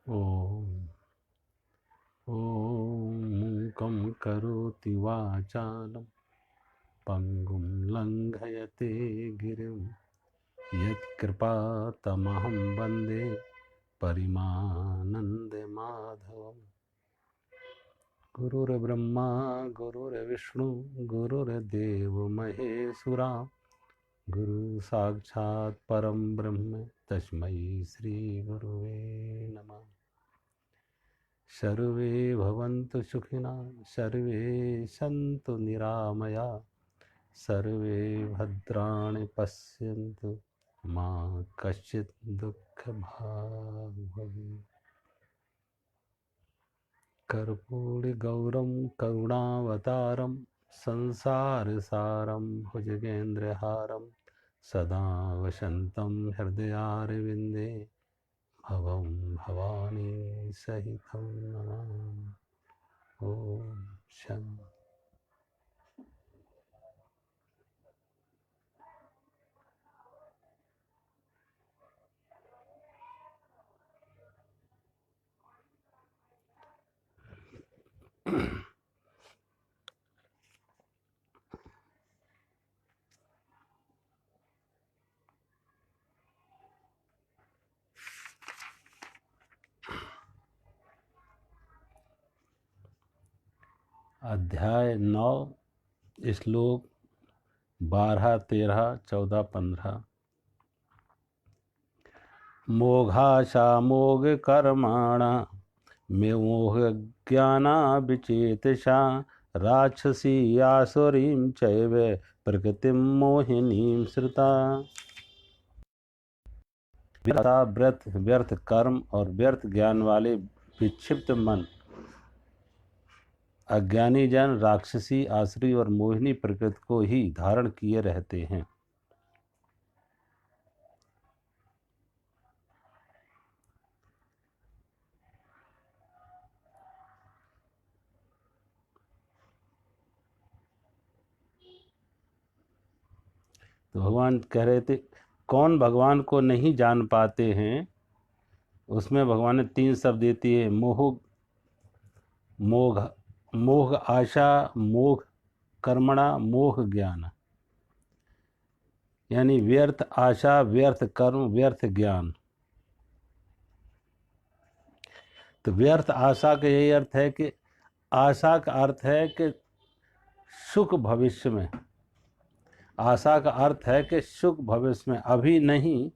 ॐ मूकं करोति वाचालं पङ्गुं लङ्घयते गिरिं यत्कृपातमहं वन्दे परिमानन्दमाधवम्। गुरुर्ब्रह्मा गुरुर्विष्णु गुरुर्देवो महेश्वरा गुरु साक्षात् परं ब्रह्म तस्मै श्री गुरुवे नमः। सर्वे भवन्तु सुखिनः सर्वे सन्तु निरामया सर्वे भद्राणि पश्यन्तु मा कश्चित् दुःखभाग् भवेत्। कर्पूरगौरं करुणावतारं संसारसारं भुजगेन्द्रहारं सदा वसन्तं हृदयारविन्दे भवं भवानी सहितं नमामि। ॐ शान्ति। अध्याय 9 श्लोक 12, 13, 14, 15। मोघाशा मोघ कर्माणा मोह ज्ञाना विचेतसा राक्षसी आसुरीं चैव प्रकृतिं मोहिनीं श्रुता। व्यर्थ व्यर्थ कर्म और व्यर्थ ज्ञान वाले विक्षिप्त मन अज्ञानी जन राक्षसी आसुरी और मोहिनी प्रकृति को ही धारण किए रहते हैं। तो भगवान कह रहे थे कौन भगवान को नहीं जान पाते हैं। उसमें भगवान ने 3 शब्द देती है, मोह मोघ मोघ आशा मोघ कर्मणा मोह ज्ञान, यानी व्यर्थ आशा व्यर्थ कर्म व्यर्थ ज्ञान। तो व्यर्थ आशा का यही अर्थ है कि आशा का अर्थ है कि सुख भविष्य में, आशा का अर्थ है कि सुख भविष्य में, अभी नहीं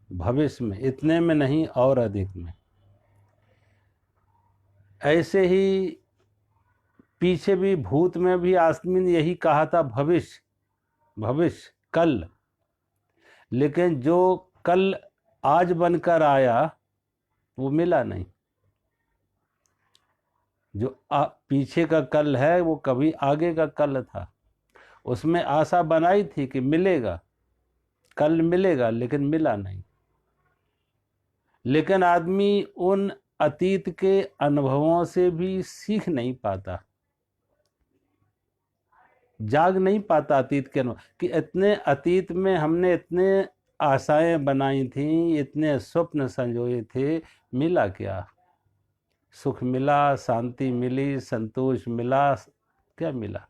भविष्य में, इतने में नहीं और अधिक में। ऐसे ही पीछे भी भूत में भी आदमी ने यही कहा था, भविष्य भविष्य कल। लेकिन जो कल आज बनकर आया वो मिला नहीं। जो पीछे का कल है वो कभी आगे का कल था। उसमें आशा बनाई थी कि मिलेगा, कल मिलेगा, लेकिन मिला नहीं। लेकिन आदमी उन अतीत के अनुभवों से भी सीख नहीं पाता, जाग नहीं पाता अतीत के अनुभव कि इतने अतीत में हमने इतने आशाएं बनाई थी, इतने स्वप्न संजोए थे, मिला क्या? सुख मिला, शांति मिली, संतोष मिला, क्या मिला?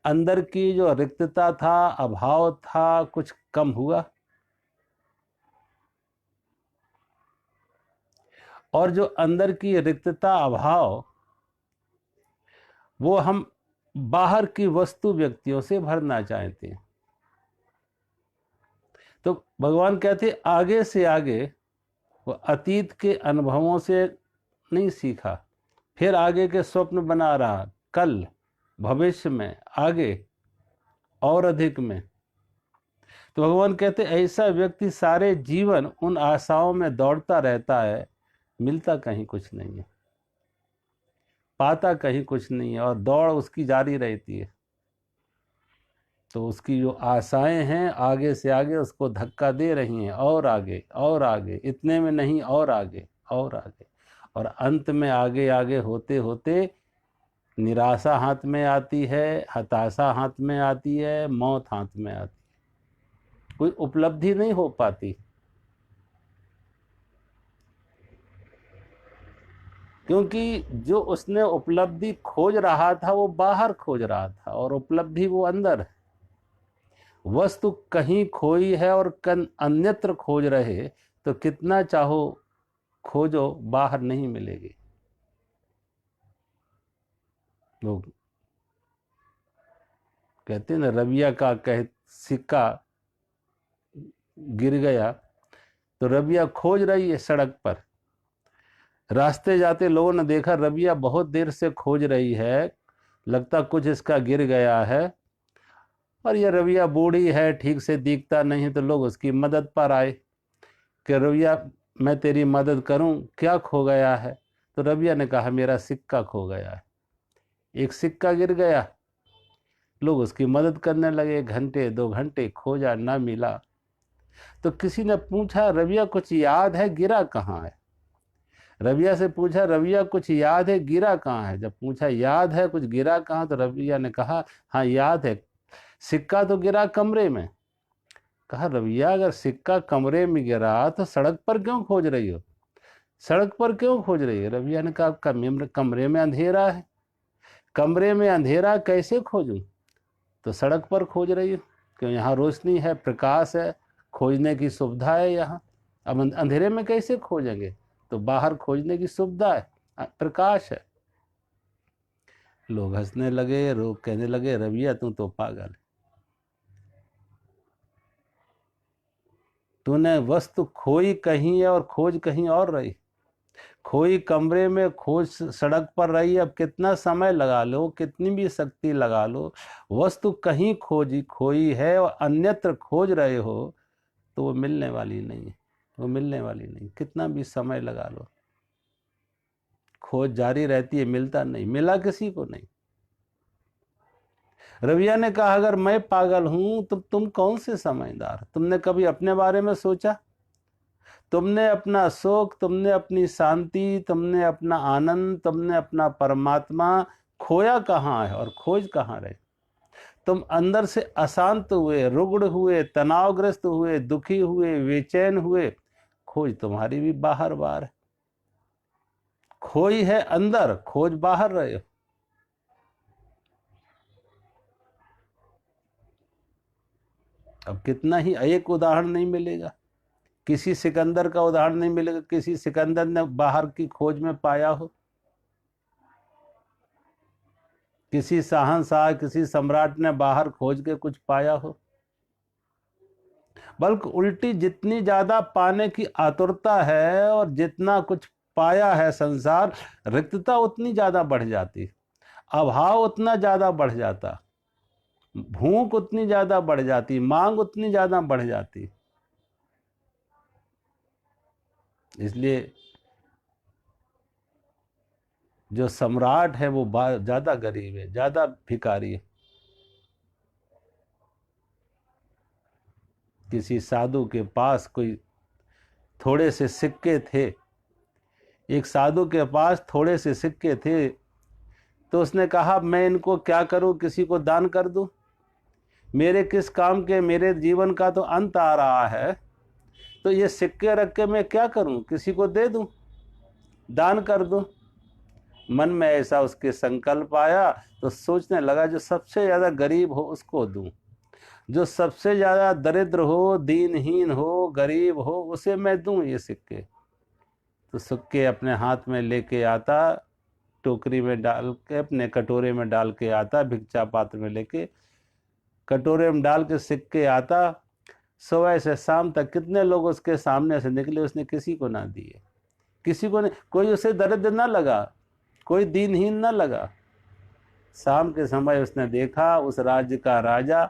अंदर की जो रिक्तता था, अभाव था, कुछ कम हुआ? और जो अंदर की रिक्तता अभाव वो हम बाहर की वस्तु व्यक्तियों से भरना चाहते हैं। तो भगवान कहते आगे से आगे वो अतीत के अनुभवों से नहीं सीखा, फिर आगे के स्वप्न बना रहा, कल भविष्य में, आगे और अधिक में। तो भगवान कहते ऐसा व्यक्ति सारे जीवन उन आशाओं में दौड़ता रहता है, मिलता कहीं कुछ नहीं है, पाता कहीं कुछ नहीं है, और दौड़ उसकी जारी रहती है। तो उसकी जो आशाएं हैं आगे से आगे उसको धक्का दे रही हैं, और आगे और आगे, इतने में नहीं और आगे और आगे। और अंत में आगे आगे होते होते निराशा हाथ में आती है, हताशा हाथ में आती है, मौत हाथ में आती है, कोई उपलब्धि नहीं हो पाती। क्योंकि जो उसने उपलब्धि खोज रहा था वो बाहर खोज रहा था और उपलब्धि वो अंदर है। वस्तु कहीं खोई है और अन्यत्र खोज रहे तो कितना चाहो खोजो बाहर नहीं मिलेगी। लोग कहते हैं ना, रबिया का सिक्का गिर गया तो रबिया खोज रही है सड़क पर। रास्ते जाते लोगों ने देखा रबिया बहुत देर से खोज रही है, लगता कुछ इसका गिर गया है और ये रबिया बूढ़ी है, ठीक से दिखता नहीं, तो लोग उसकी मदद पर आए कि रबिया मैं तेरी मदद करूं, क्या खो गया है? तो रबिया ने कहा मेरा सिक्का खो गया है। एक सिक्का गिर गया, लोग उसकी मदद करने लगे, घंटे 2 घंटे खोजा ना मिला। तो किसी ने पूछा रबिया कुछ याद है गिरा कहाँ है? रबिया से पूछा रबिया कुछ याद है गिरा कहाँ है? जब पूछा याद है कुछ गिरा कहाँ, तो रबिया ने कहा हाँ याद है, सिक्का तो गिरा कमरे में। कहा रबिया अगर सिक्का कमरे में गिरा तो सड़क पर क्यों खोज रही हो? सड़क पर क्यों खोज रही है? रबिया ने कहा कमरे में अंधेरा है, कमरे में अंधेरा कैसे खोजूं? तो सड़क पर खोज रही हूँ, क्यों यहाँ रोशनी है, प्रकाश है, खोजने की सुविधा है यहाँ। अब अंधेरे में कैसे खोजेंगे? तो बाहर खोजने की सुविधा है, प्रकाश है। लोग हंसने लगे, लोग कहने लगे रबिया तू तो पागल है, तूने वस्तु खोई कहीं है और खोज कहीं और रही। खोई कमरे में, खोज सड़क पर रही, अब कितना समय लगा लो, कितनी भी शक्ति लगा लो, वस्तु कहीं खोजी खोई है और अन्यत्र खोज रहे हो तो वो मिलने वाली नहीं है, वो मिलने वाली नहीं, कितना भी समय लगा लो, खोज जारी रहती है, मिलता नहीं, मिला किसी को नहीं। रविया ने कहा अगर मैं पागल हूं तो तुम कौन से समझदार? तुमने कभी अपने बारे में सोचा? तुमने अपना सुख, तुमने अपनी शांति, तुमने अपना आनंद, तुमने अपना परमात्मा खोया कहाँ है और खोज कहाँ रहे? तुम अंदर से अशांत हुए, रुग्ण हुए, तनावग्रस्त हुए, दुखी हुए, बेचैन हुए, खोज तुम्हारी भी बाहर बाहर है। खोई है अंदर, खोज बाहर रहे हो। अब कितना ही, एक उदाहरण नहीं मिलेगा, किसी सिकंदर का उदाहरण नहीं मिलेगा, किसी सिकंदर ने बाहर की खोज में पाया हो, किसी शहंशाह, किसी सम्राट ने बाहर खोज के कुछ पाया हो। बल्कि उल्टी जितनी ज्यादा पाने की आतुरता है और जितना कुछ पाया है संसार, रिक्तता उतनी ज्यादा बढ़ जाती, अभाव उतना ज्यादा बढ़ जाता, भूख उतनी ज्यादा बढ़ जाती, मांग उतनी ज्यादा बढ़ जाती। इसलिए जो सम्राट है वो ज्यादा गरीब है, ज्यादा भिखारी है। किसी साधु के पास कोई थोड़े से सिक्के थे, एक साधु के पास थोड़े से सिक्के थे, तो उसने कहा मैं इनको क्या करूं, किसी को दान कर दूं, मेरे किस काम के, मेरे जीवन का तो अंत आ रहा है, तो ये सिक्के रख के मैं क्या करूं, किसी को दे दूं, दान कर दूं। मन में ऐसा उसके संकल्प आया तो सोचने लगा जो सबसे ज्यादा गरीब हो उसको दूं, जो सबसे ज्यादा दरिद्र हो, दीनहीन हो, गरीब हो, उसे मैं दूं ये सिक्के। तो सिक्के अपने हाथ में लेके आता, टोकरी में डाल के, अपने कटोरे में डाल के आता, भिक्षा पात्र में लेके कटोरे में डाल के सिक्के आता। सुबह से शाम तक कितने लोग उसके सामने से निकले, उसने किसी को ना दिए, किसी को नहीं, कोई उसे दरिद्र ना लगा, कोई दीनहीन ना लगा। शाम के समय उसने देखा उस राज्य का राजा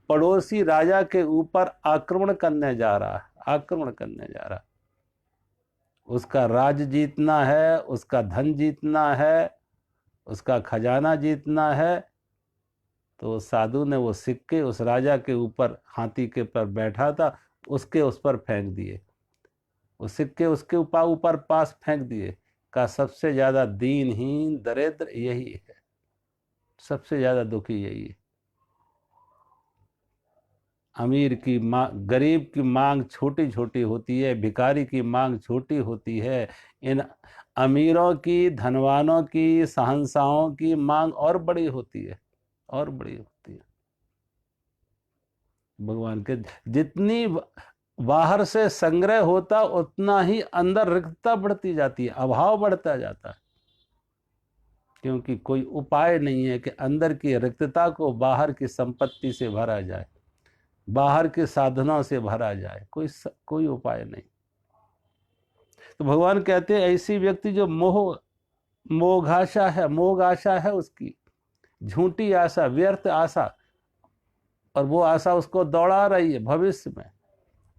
पड़ोसी राजा के ऊपर आक्रमण करने जा रहा है, आक्रमण करने जा रहा, उसका राज जीतना है, उसका धन जीतना है, उसका खजाना जीतना है। तो साधु ने वो सिक्के उस राजा के ऊपर, हाथी के पर बैठा था, उसके उस पर फेंक दिए, वो सिक्के उसके ऊपर ऊपर पास फेंक दिए। का सबसे ज्यादा दीनहीन दरिद्र यही है, सबसे ज्यादा दुखी यही है। अमीर की मांग, गरीब की मांग छोटी छोटी होती है, भिखारी की मांग छोटी होती है, इन अमीरों की, धनवानों की, शहंशाहों की मांग और बड़ी होती है, और बड़ी होती है। भगवान के जितनी बाहर से संग्रह होता उतना ही अंदर रिक्तता बढ़ती जाती है, अभाव बढ़ता जाता है, क्योंकि कोई उपाय नहीं है कि अंदर की रिक्तता को बाहर की संपत्ति से भरा जाए, बाहर के साधनों से भरा जाए, कोई उपाय नहीं। तो भगवान कहते हैं ऐसी व्यक्ति जो मोघाशा है, मोघ आशा है उसकी, झूठी आशा, व्यर्थ आशा, और वो आशा उसको दौड़ा रही है भविष्य में,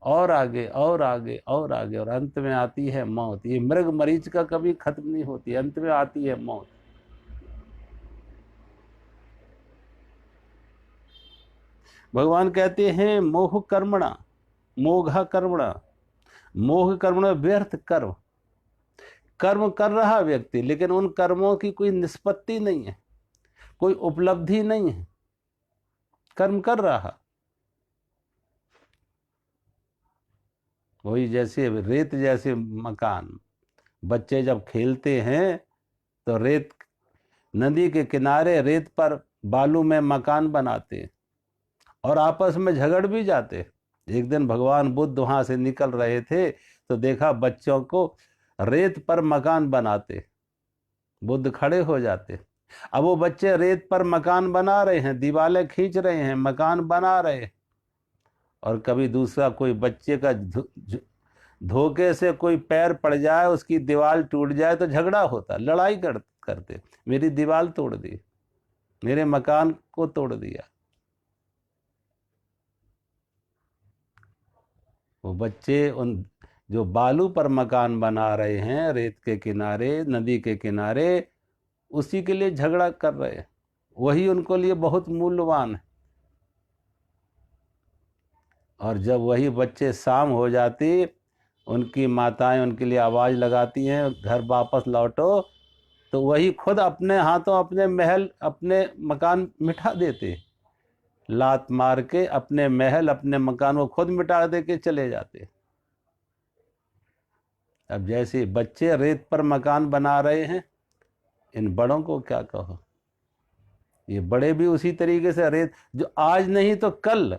और आगे और आगे और आगे, और अंत में आती है मौत। ये मृग मरीच का कभी खत्म नहीं होती, अंत में आती है मौत। भगवान कहते हैं मोह कर्मणा, मोघा कर्मणा, मोह कर्मणा व्यर्थ कर्म। कर्म कर रहा व्यक्ति, लेकिन उन कर्मों की कोई निष्पत्ति नहीं है, कोई उपलब्धि नहीं है, कर्म कर रहा। वही जैसे रेत जैसे मकान, बच्चे जब खेलते हैं तो रेत, नदी के किनारे रेत पर बालू में मकान बनाते और आपस में झगड़ भी जाते। एक दिन भगवान बुद्ध वहां से निकल रहे थे तो देखा बच्चों को रेत पर मकान बनाते। बुद्ध खड़े हो जाते। अब वो बच्चे रेत पर मकान बना रहे हैं, दीवारें खींच रहे हैं, मकान बना रहे हैं, और कभी दूसरा कोई बच्चे का धोखे से कोई पैर पड़ जाए, उसकी दीवार टूट जाए तो झगड़ा होता, लड़ाई करते, मेरी दीवार तोड़ दी, मेरे मकान को तोड़ दिया। वो बच्चे उन जो बालू पर मकान बना रहे हैं, रेत के किनारे, नदी के किनारे, उसी के लिए झगड़ा कर रहे हैं, वही उनको लिए बहुत मूल्यवान है। और जब वही बच्चे शाम हो जाती, उनकी माताएं उनके लिए आवाज लगाती हैं घर वापस लौटो, तो वही खुद अपने हाथों अपने महल, अपने मकान मिटा देते, लात मार के अपने महल, अपने मकान को खुद मिटा दे के चले जाते। अब जैसे बच्चे रेत पर मकान बना रहे हैं, इन बड़ों को क्या कहो। ये बड़े भी उसी तरीके से रेत, जो आज नहीं तो कल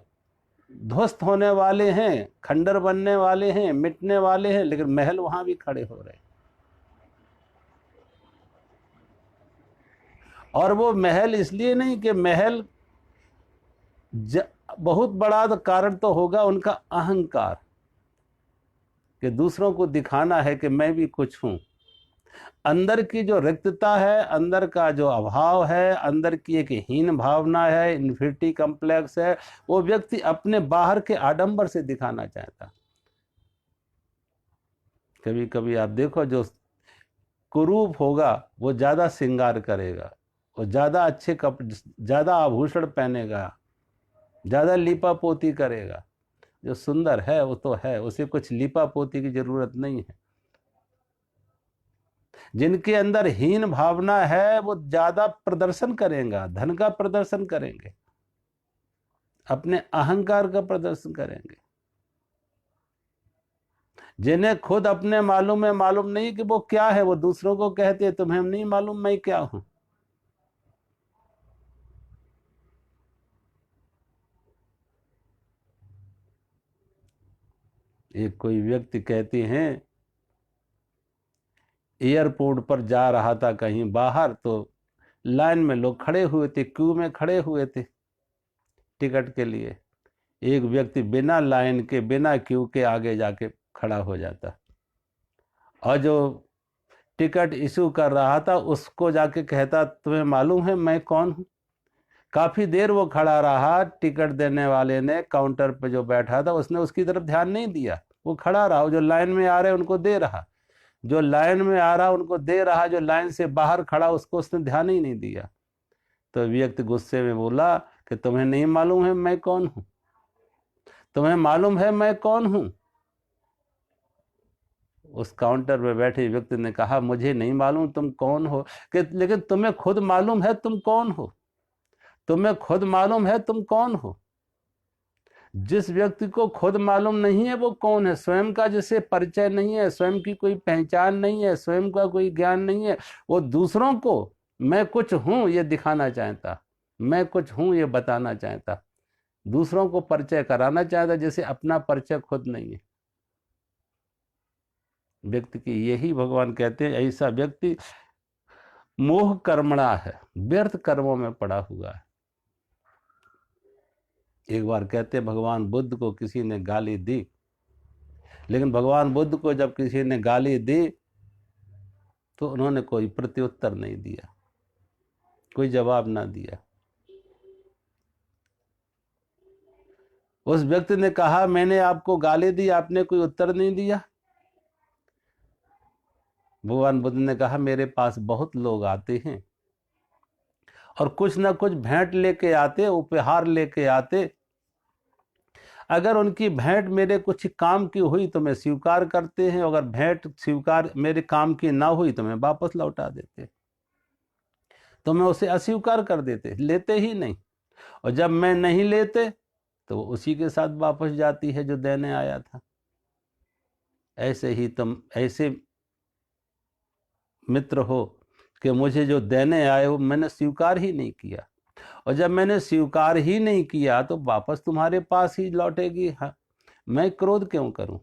ध्वस्त होने वाले हैं, खंडर बनने वाले हैं, मिटने वाले हैं, लेकिन महल वहां भी खड़े हो रहे हैं। और वो महल इसलिए नहीं कि महल बहुत बड़ा, तो कारण तो होगा उनका अहंकार, कि दूसरों को दिखाना है कि मैं भी कुछ हूं। अंदर की जो रिक्तता है, अंदर का जो अभाव है, अंदर की एक हीन भावना है, इन्फिनिटी कॉम्प्लेक्स है, वो व्यक्ति अपने बाहर के आडंबर से दिखाना चाहता। कभी कभी आप देखो, जो कुरूप होगा वो ज्यादा श्रृंगार करेगा, वो ज्यादा अच्छे कपड़े, ज्यादा आभूषण पहनेगा, ज्यादा लीपा पोती करेगा। जो सुंदर है वो तो है, उसे कुछ लीपा पोती की जरूरत नहीं है। जिनके अंदर हीन भावना है वो ज्यादा प्रदर्शन करेगा, धन का प्रदर्शन करेंगे, अपने अहंकार का प्रदर्शन करेंगे। जिन्हें खुद अपने मालूम है, मालूम नहीं कि वो क्या है, वो दूसरों को कहते हैं तुम्हें नहीं मालूम मैं क्या हूं। एक कोई व्यक्ति कहते हैं, एयरपोर्ट पर जा रहा था कहीं बाहर, तो लाइन में लोग खड़े हुए थे, क्यू में खड़े हुए थे टिकट के लिए। एक व्यक्ति बिना लाइन के, बिना क्यू के आगे जाके खड़ा हो जाता, और जो टिकट इशू कर रहा था उसको जाके कहता तुम्हें मालूम है मैं कौन हूं। काफी देर वो खड़ा रहा, टिकट देने वाले ने, काउंटर पे जो बैठा था उसने उसकी तरफ ध्यान नहीं दिया, वो खड़ा रहा, जो लाइन में आ रहे उनको दे रहा, जो लाइन में आ रहा उनको दे रहा, जो लाइन से बाहर खड़ा उसको उसने ध्यान ही नहीं दिया। तो व्यक्ति गुस्से में बोला कि तुम्हें नहीं मालूम है मैं कौन हूं, तुम्हें मालूम है मैं कौन हूं। उस काउंटर पे बैठे व्यक्ति ने कहा मुझे नहीं मालूम तुम कौन हो, कि लेकिन तुम्हें खुद मालूम है तुम कौन हो, तुम्हें खुद मालूम है तुम कौन हो। जिस व्यक्ति को खुद मालूम नहीं है वो कौन है, स्वयं का जिसे परिचय नहीं है, स्वयं की कोई पहचान नहीं है, स्वयं का कोई ज्ञान नहीं है, वो दूसरों को मैं कुछ हूं ये दिखाना चाहता, मैं कुछ हूं ये बताना चाहता, दूसरों को परिचय कराना चाहता, जैसे अपना परिचय खुद नहीं है व्यक्ति की। यही भगवान कहते हैं ऐसा व्यक्ति मोह कर्मणा है, व्यर्थ कर्मों में पड़ा हुआ है। एक बार कहते भगवान बुद्ध को किसी ने गाली दी, लेकिन भगवान बुद्ध को जब किसी ने गाली दी तो उन्होंने कोई प्रत्युत्तर नहीं दिया, कोई जवाब ना दिया। उस व्यक्ति ने कहा मैंने आपको गाली दी, आपने कोई उत्तर नहीं दिया। भगवान बुद्ध ने कहा मेरे पास बहुत लोग आते हैं और कुछ ना कुछ भेंट लेके आते, उपहार लेके आते, अगर उनकी भेंट मेरे कुछ काम की हुई तो मैं स्वीकार करते हैं, अगर भेंट स्वीकार मेरे काम की ना हुई तो मैं वापस लौटा देते, तो मैं उसे अस्वीकार कर देते, लेते ही नहीं। और जब मैं नहीं लेते तो वो उसी के साथ वापस जाती है जो देने आया था। ऐसे ही तुम ऐसे मित्र हो कि मुझे जो देने आए वो मैंने स्वीकार ही नहीं किया, और जब मैंने स्वीकार ही नहीं किया तो वापस तुम्हारे पास ही लौटेगी। हाँ, मैं क्रोध क्यों करूं?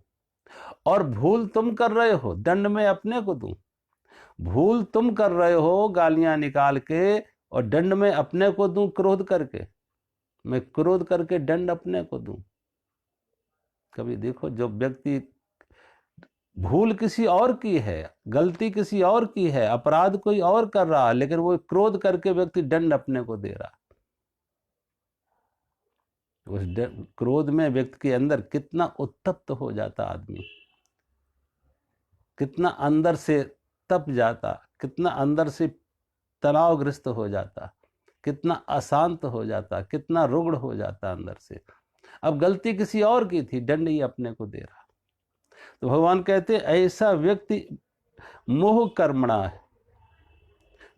और भूल तुम कर रहे हो, दंड मैं अपने को दूं? भूल तुम कर रहे हो गालियां निकाल के, और दंड मैं अपने को दूं क्रोध करके? मैं क्रोध करके दंड अपने को दूं? कभी देखो, जो व्यक्ति भूल किसी और की है, गलती किसी और की है, अपराध कोई और कर रहा है, लेकिन वो क्रोध करके व्यक्ति दंड अपने को दे रहा। उस क्रोध में व्यक्ति के अंदर कितना उत्तप्त हो जाता आदमी, कितना अंदर से तप जाता, कितना अंदर से तनावग्रस्त हो जाता, कितना अशांत हो जाता, कितना रुग्ण हो जाता अंदर से। अब गलती किसी और की थी, दंड ही अपने को दे रहा। तो भगवान कहते ऐसा व्यक्ति मोह कर्मणा है,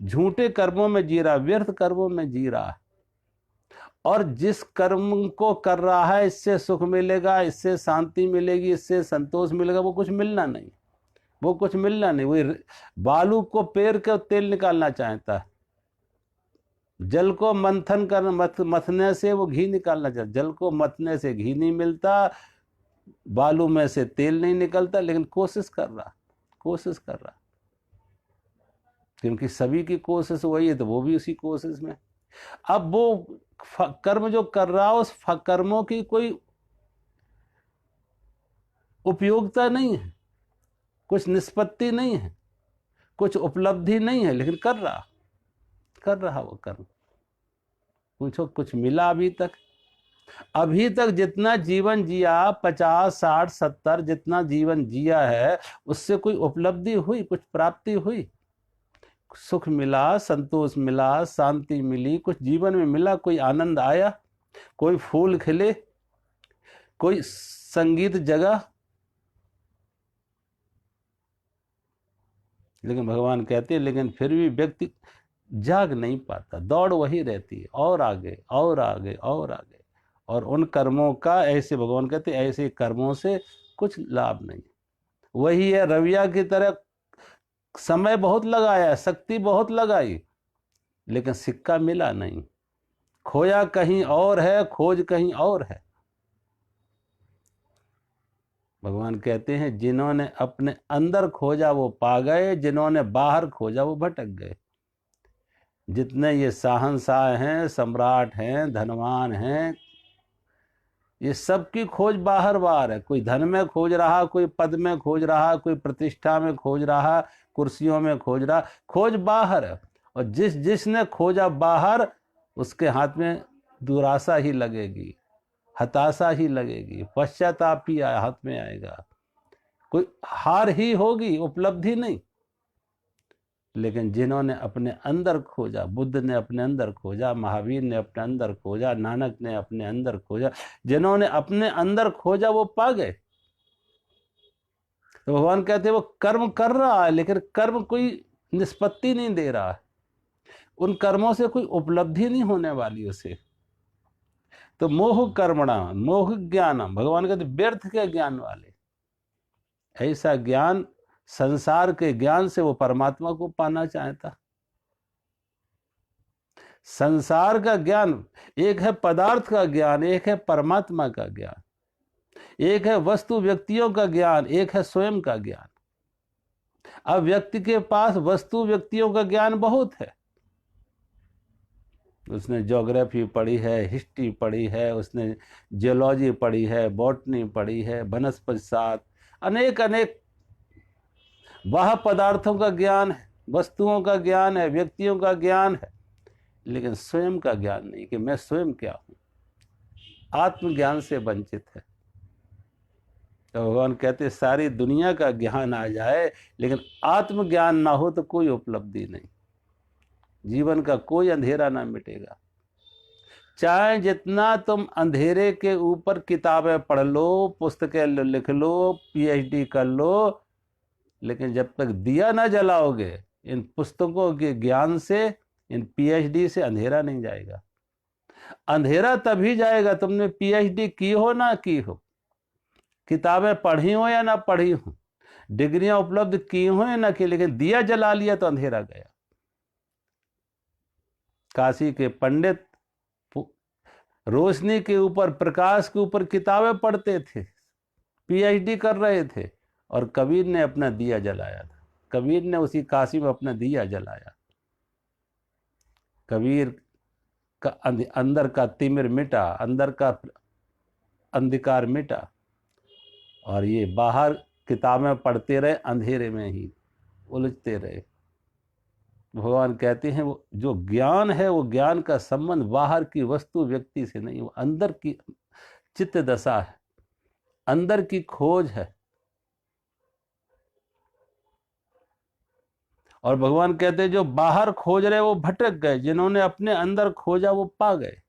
झूठे कर्मों में जी रहा, व्यर्थ कर्मों में जी रहा है, और जिस कर्म को कर रहा है इससे सुख मिलेगा, इससे शांति मिलेगी, इससे संतोष मिलेगा, वो कुछ मिलना नहीं, वो कुछ मिलना नहीं। वो बालू को पेर के तेल निकालना चाहता है, जल को मंथन कर मथने से वो घी निकालना चाहता, जल को मथने से घी नहीं मिलता, बालू में से तेल नहीं निकलता, लेकिन कोशिश कर रहा, कोशिश कर रहा, क्योंकि सभी की कोशिश वही है तो वो भी उसी कोशिश में। अब वो कर्म जो कर रहा है उस कर्मों की कोई उपयोगिता नहीं है, कुछ निष्पत्ति नहीं है, कुछ उपलब्धि नहीं है, लेकिन कर रहा वो कर्म। पूछो कुछ मिला अभी तक? अभी तक जितना जीवन जिया, 50, 60, 70 जितना जीवन जिया है, उससे कोई उपलब्धि हुई, कुछ प्राप्ति हुई, सुख मिला, संतोष मिला, शांति मिली, कुछ जीवन में मिला, कोई आनंद आया, कोई फूल खिले, कोई संगीत जगा? लेकिन भगवान कहते हैं लेकिन फिर भी व्यक्ति जाग नहीं पाता, दौड़ वही रहती है, और आगे और आगे और आगे, और उन कर्मों का, ऐसे भगवान कहते हैं ऐसे कर्मों से कुछ लाभ नहीं। वही है रविया की तरह, समय बहुत लगाया, शक्ति बहुत लगाई, लेकिन सिक्का मिला नहीं, खोया कहीं और है, खोज कहीं और है। भगवान कहते हैं जिन्होंने अपने अंदर खोजा वो पा गए, जिन्होंने बाहर खोजा वो भटक गए। जितने ये शाहनशाह हैं, सम्राट हैं, धनवान हैं, ये सब की खोज बाहर बाहर है। कोई धन में खोज रहा, कोई पद में खोज रहा, कोई प्रतिष्ठा में खोज रहा, कुर्सियों में खोज रहा, खोज बाहर है। और जिसने खोजा बाहर, उसके हाथ में दुराशा ही लगेगी, हताशा ही लगेगी, पश्चाताप ही हाथ में आएगा, कोई हार ही होगी, उपलब्धि नहीं। लेकिन जिन्होंने अपने अंदर खोजा, बुद्ध ने अपने अंदर खोजा, महावीर ने अपने अंदर खोजा, नानक ने अपने अंदर खोजा, जिन्होंने अपने अंदर खोजा वो पा गए। तो भगवान कहते हैं वो कर्म कर रहा है, लेकिन कर्म कोई निष्पत्ति नहीं दे रहा है, उन कर्मों से कोई उपलब्धि नहीं होने वाली उसे। तो मोह कर्मणा मोह ज्ञानम, भगवान कहते व्यर्थ के ज्ञान वाले, ऐसा ज्ञान, संसार के ज्ञान से वो परमात्मा को पाना चाहता। संसार का ज्ञान, एक है पदार्थ का ज्ञान, एक है परमात्मा का ज्ञान, एक है वस्तु व्यक्तियों का ज्ञान, एक है स्वयं का ज्ञान। अब व्यक्ति के पास वस्तु व्यक्तियों का ज्ञान बहुत है, उसने ज्योग्राफी पढ़ी है, हिस्ट्री पढ़ी है, उसने जियोलॉजी पढ़ी है, बॉटनी पढ़ी है, वनस्पति शास्त्र, अनेक अनेक वह पदार्थों का ज्ञान है, वस्तुओं का ज्ञान है, व्यक्तियों का ज्ञान है, लेकिन स्वयं का ज्ञान नहीं कि मैं स्वयं क्या हूं। आत्मज्ञान से वंचित है। तो भगवान कहते सारी दुनिया का ज्ञान आ जाए लेकिन आत्मज्ञान ना हो तो कोई उपलब्धि नहीं, जीवन का कोई अंधेरा ना मिटेगा। चाहे जितना तुम अंधेरे के ऊपर किताबें पढ़ लो, पुस्तकें लिख लो, पीएचडी कर लो, लेकिन जब तक दिया ना जलाओगे इन पुस्तकों के ज्ञान से, इन पीएचडी से अंधेरा नहीं जाएगा। अंधेरा तभी जाएगा तुमने पीएचडी की हो ना की हो, किताबें पढ़ी हो या ना पढ़ी हो, डिग्रियां उपलब्ध की हो या ना की, लेकिन दिया जला लिया तो अंधेरा गया। काशी के पंडित रोशनी के ऊपर, प्रकाश के ऊपर किताबें पढ़ते थे, पीएचडी कर रहे थे, और कबीर ने अपना दिया जलाया था। कबीर ने उसी काशी में अपना दिया जलाया। कबीर का अंदर का तिमिर मिटा, अंदर का अंधकार मिटा, और ये बाहर किताबें पढ़ते रहे, अंधेरे में ही उलझते रहे। भगवान कहते हैं वो जो ज्ञान है, वो ज्ञान का संबंध बाहर की वस्तु व्यक्ति से नहीं, वो अंदर की चित्त दशा है, अंदर की खोज है। और भगवान कहते हैं जो बाहर खोज रहे वो भटक गए, जिन्होंने अपने अंदर खोजा वो पा गए।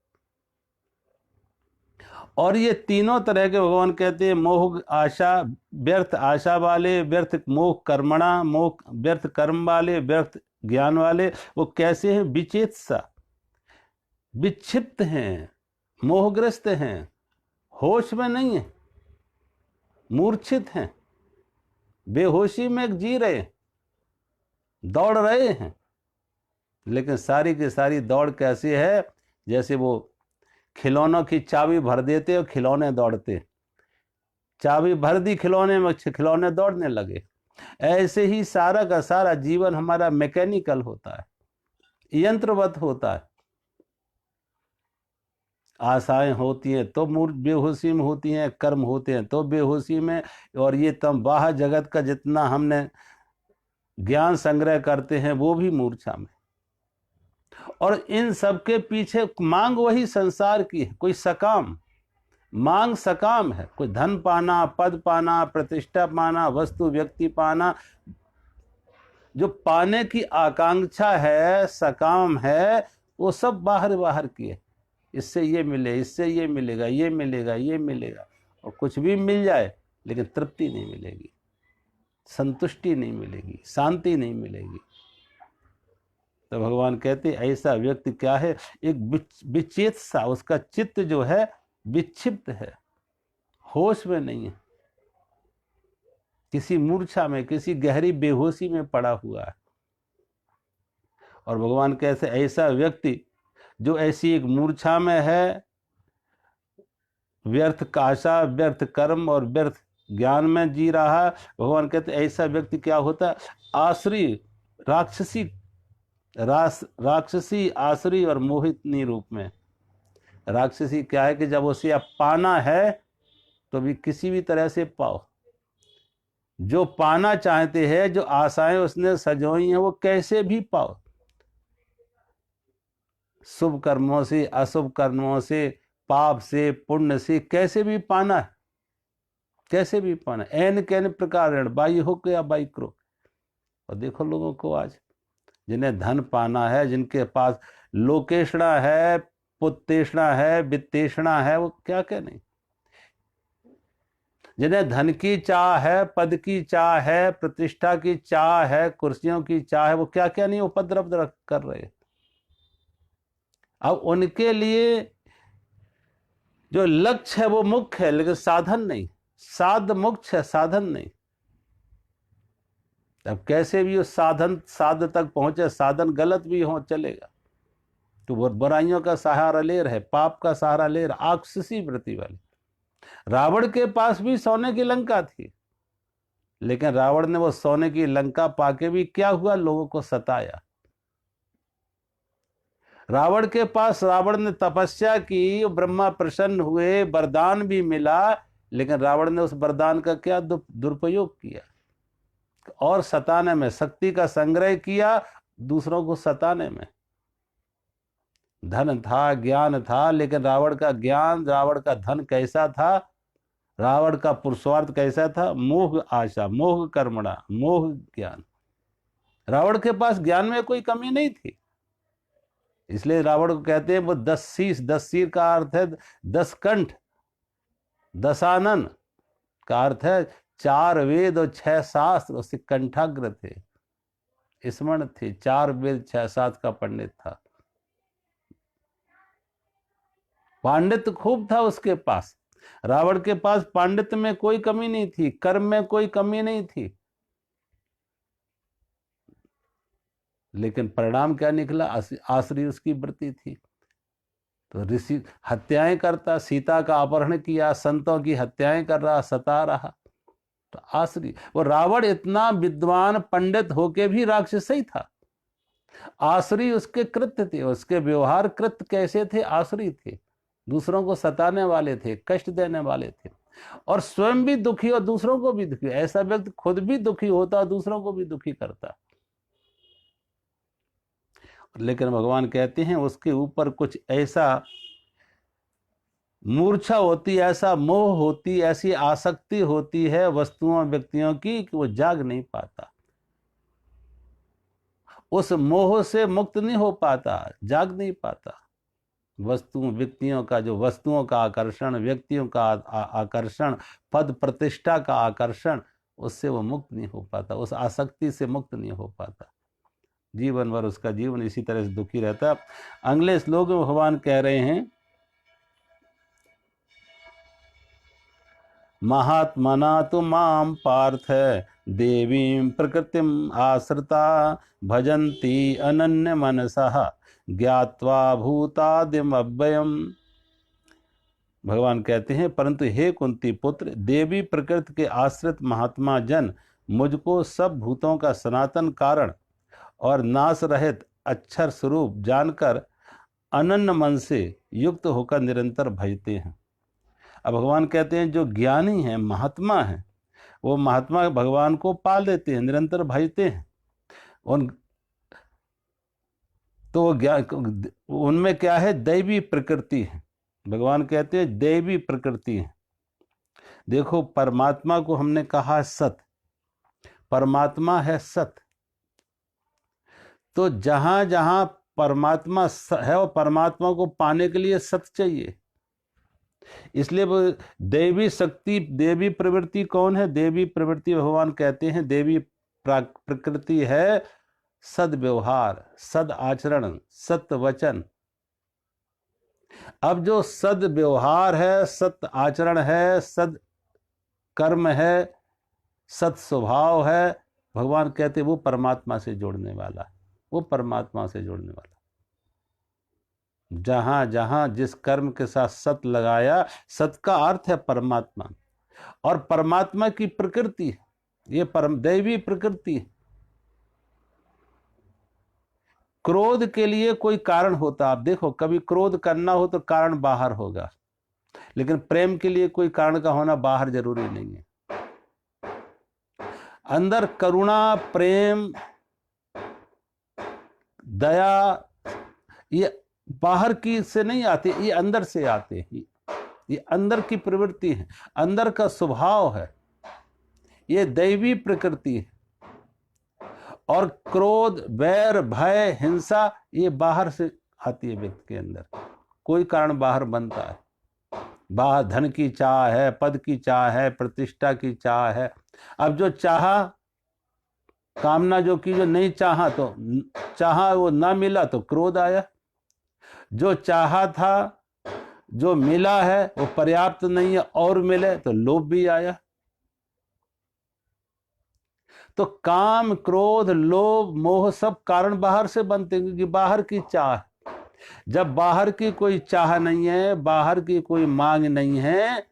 और ये तीनों तरह के भगवान कहते हैं मोह आशा, व्यर्थ आशा वाले, व्यर्थ मोह कर्मणा, मोह व्यर्थ कर्म वाले, व्यर्थ ज्ञान वाले, वो कैसे हैं? विचेतसा, विक्षिप्त हैं, मोहग्रस्त हैं, होश में नहीं है, मूर्छित हैं, बेहोशी में जी रहे हैं, दौड़ रहे हैं। लेकिन सारी की सारी दौड़ कैसी है? जैसे वो खिलौनों की चाबी भर देते और खिलौने दौड़ते, चाबी भर दी खिलौने में, खिलौने दौड़ने लगे। ऐसे ही सारा का सारा जीवन हमारा मैकेनिकल होता है, यंत्रवत होता है। आशाएं होती हैं तो बेहोशी में होती हैं, कर्म होते हैं तो बेहोशी में, और ये तम बाहर जगत का जितना हमने ज्ञान संग्रह करते हैं वो भी मूर्छा में। और इन सब के पीछे मांग वही संसार की है। कोई सकाम मांग, सकाम है, कोई धन पाना, पद पाना, प्रतिष्ठा पाना, वस्तु व्यक्ति पाना, जो पाने की आकांक्षा है, सकाम है, वो सब बाहर बाहर की है। इससे ये मिले, इससे ये मिलेगा, ये मिलेगा, ये मिलेगा, और कुछ भी मिल जाए लेकिन तृप्ति नहीं मिलेगी, संतुष्टि नहीं मिलेगी, शांति नहीं मिलेगी। तो भगवान कहते ऐसा व्यक्ति क्या है? एक विचेत सा, उसका चित्त जो है विक्षिप्त है, होश में नहीं है, किसी मूर्छा में, किसी गहरी बेहोशी में पड़ा हुआ है। और भगवान कहते ऐसा व्यक्ति जो ऐसी एक मूर्छा में है, व्यर्थ आशा, व्यर्थ कर्म और व्यर्थ ज्ञान में जी रहा है, भगवान कहते ऐसा व्यक्ति क्या होता है? आश्री, राक्षसी आश्री और मोहितनी रूप में। राक्षसी क्या है कि जब उसे अब पाना है तो भी किसी भी तरह से पाओ, जो पाना चाहते हैं, जो आशाएं उसने सजोई हैं, वो कैसे भी पाओ, शुभ कर्मों से, अशुभ कर्मों से, पाप से, पुण्य से, कैसे भी पाना है, कैसे भी पाना, एन कैन प्रकार, बाई हो या बाई क्रो। और देखो लोगों को आज जिन्हें धन पाना है, जिनके पास लोकेशणा है, पुत्तेषणा है, वित्तेषणा है, वो क्या क्या नहीं। जिन्हें धन की चाह है, पद की चाह है, प्रतिष्ठा की चाह है, कुर्सियों की चाह है, वो क्या क्या नहीं उपद्रव कर रहे। अब उनके लिए जो लक्ष्य है वो मुख्य है, लेकिन साधन नहीं। साध मुख्य है, साधन नहीं। अब कैसे भी उस साध तक पहुंचे, साधन गलत भी हो चलेगा। तो वो बुराइयों का सहारा ले रहे, पाप का सहारा ले रहे, राक्षसी वृत्ति वाले। रावण के पास भी सोने की लंका थी, लेकिन रावण ने वो सोने की लंका पाके भी क्या हुआ, लोगों को सताया। रावण के पास, रावण ने तपस्या की, ब्रह्मा प्रसन्न हुए, वरदान भी मिला, लेकिन रावण ने उस वरदान का क्या दुरुपयोग किया, और सताने में, शक्ति का संग्रह किया दूसरों को सताने में। धन था, ज्ञान था, लेकिन रावण का ज्ञान, रावण का धन कैसा था, रावण का पुरुषार्थ कैसा था, मोह आशा, मोह कर्मणा, मोह ज्ञान। रावण के पास ज्ञान में कोई कमी नहीं थी, इसलिए रावण को कहते हैं वो 10 शीश, 10 सिर का अर्थ है 10 कंठ, 10 आनन का अर्थ है 4 वेद और 6 शास्त्र उससे कंठाग्र थे, स्मरण थे। 4 वेद 6 शास्त्र का पंडित था, पांडित्य खूब था उसके पास। रावण के पास पांडित्य में कोई कमी नहीं थी, कर्म में कोई कमी नहीं थी, लेकिन परिणाम क्या निकला, आसुरी उसकी वृत्ति थी। तो ऋषि हत्याएं करता, सीता का अपहरण किया, संतों की हत्याएं कर रहा, सता रहा, तो आसुरी। वो रावण इतना विद्वान पंडित होके भी राक्षस ही था। आसुरी उसके कृत्य थे, उसके व्यवहार कृत्य कैसे थे, आसुरी थे, दूसरों को सताने वाले थे, कष्ट देने वाले थे, और स्वयं भी दुखी और दूसरों को भी दुखी। ऐसा व्यक्ति खुद भी दुखी होता और दूसरों को भी दुखी करता। लेकिन भगवान कहते हैं उसके ऊपर कुछ ऐसा मूर्छा होती, ऐसा मोह होती, ऐसी आसक्ति होती है वस्तुओं व्यक्तियों की कि वो जाग नहीं पाता, उस मोह से मुक्त नहीं हो पाता, जाग नहीं पाता। वस्तुओं व्यक्तियों का, जो वस्तुओं का आकर्षण, व्यक्तियों का आकर्षण, पद प्रतिष्ठा का आकर्षण, उससे वो मुक्त नहीं हो पाता, उस आसक्ति से मुक्त नहीं हो पाता, जीवन भर उसका जीवन इसी तरह से दुखी रहता। अगले श्लोक में भगवान कह रहे हैं, महात्मना तो माम पार्थ देवीं प्रकृतिम आश्रिता भजन्ति अनन्य मनसः ज्ञात्वा भूतादिम अव्ययम। भगवान कहते हैं, परंतु हे कुंती पुत्र, देवी प्रकृति के आश्रित महात्मा जन मुझको सब भूतों का सनातन कारण और नाश रहित अक्षर स्वरूप जानकर अनन्य मन से युक्त होकर निरंतर भजते हैं। अब भगवान कहते हैं जो ज्ञानी हैं, महात्मा हैं, वो महात्मा भगवान को पाल देते हैं, निरंतर भजते हैं। उन तो उनमें क्या है, दैवी प्रकृति है। भगवान कहते हैं दैवी प्रकृति है। देखो, परमात्मा को हमने कहा सत, परमात्मा है सत, तो जहां जहां परमात्मा है और परमात्मा को पाने के लिए सत चाहिए। इसलिए वो देवी शक्ति, देवी प्रवृत्ति कौन है, देवी प्रवृत्ति भगवान कहते हैं देवी प्रकृति है सद व्यवहार, सद आचरण, सत्य वचन। अब जो सद व्यवहार है, सत्य आचरण है, सद कर्म है, सत स्वभाव है, भगवान कहते वो परमात्मा से जोड़ने वाला, वो परमात्मा से जोड़ने वाला। जहां जहां जिस कर्म के साथ सत लगाया, सत का अर्थ है परमात्मा, और परमात्मा की प्रकृति है, ये परम दैवी प्रकृति है। क्रोध के लिए कोई कारण होता, आप देखो, कभी क्रोध करना हो तो कारण बाहर होगा, लेकिन प्रेम के लिए कोई कारण का होना बाहर जरूरी नहीं है। अंदर करुणा, प्रेम, दया, ये बाहर की से नहीं आते, ये अंदर से आते हैं, ये अंदर की प्रवृत्ति है, अंदर का स्वभाव है, ये दैवी प्रकृति है। और क्रोध, वैर, भय, हिंसा, ये बाहर से आती है व्यक्ति के अंदर, कोई कारण बाहर बनता है। बाहर धन की चाह है, पद की चाह है, प्रतिष्ठा की चाह है। अब जो चाहा, कामना जो की, जो नहीं चाहा तो चाहा वो ना मिला तो क्रोध आया, जो चाहा था, जो मिला है वो पर्याप्त नहीं है और मिले तो लोभ भी आया। तो काम, क्रोध, लोभ, मोह सब कारण बाहर से बनते हैं, क्योंकि बाहर की चाह। जब बाहर की कोई चाह नहीं है, बाहर की कोई मांग नहीं है,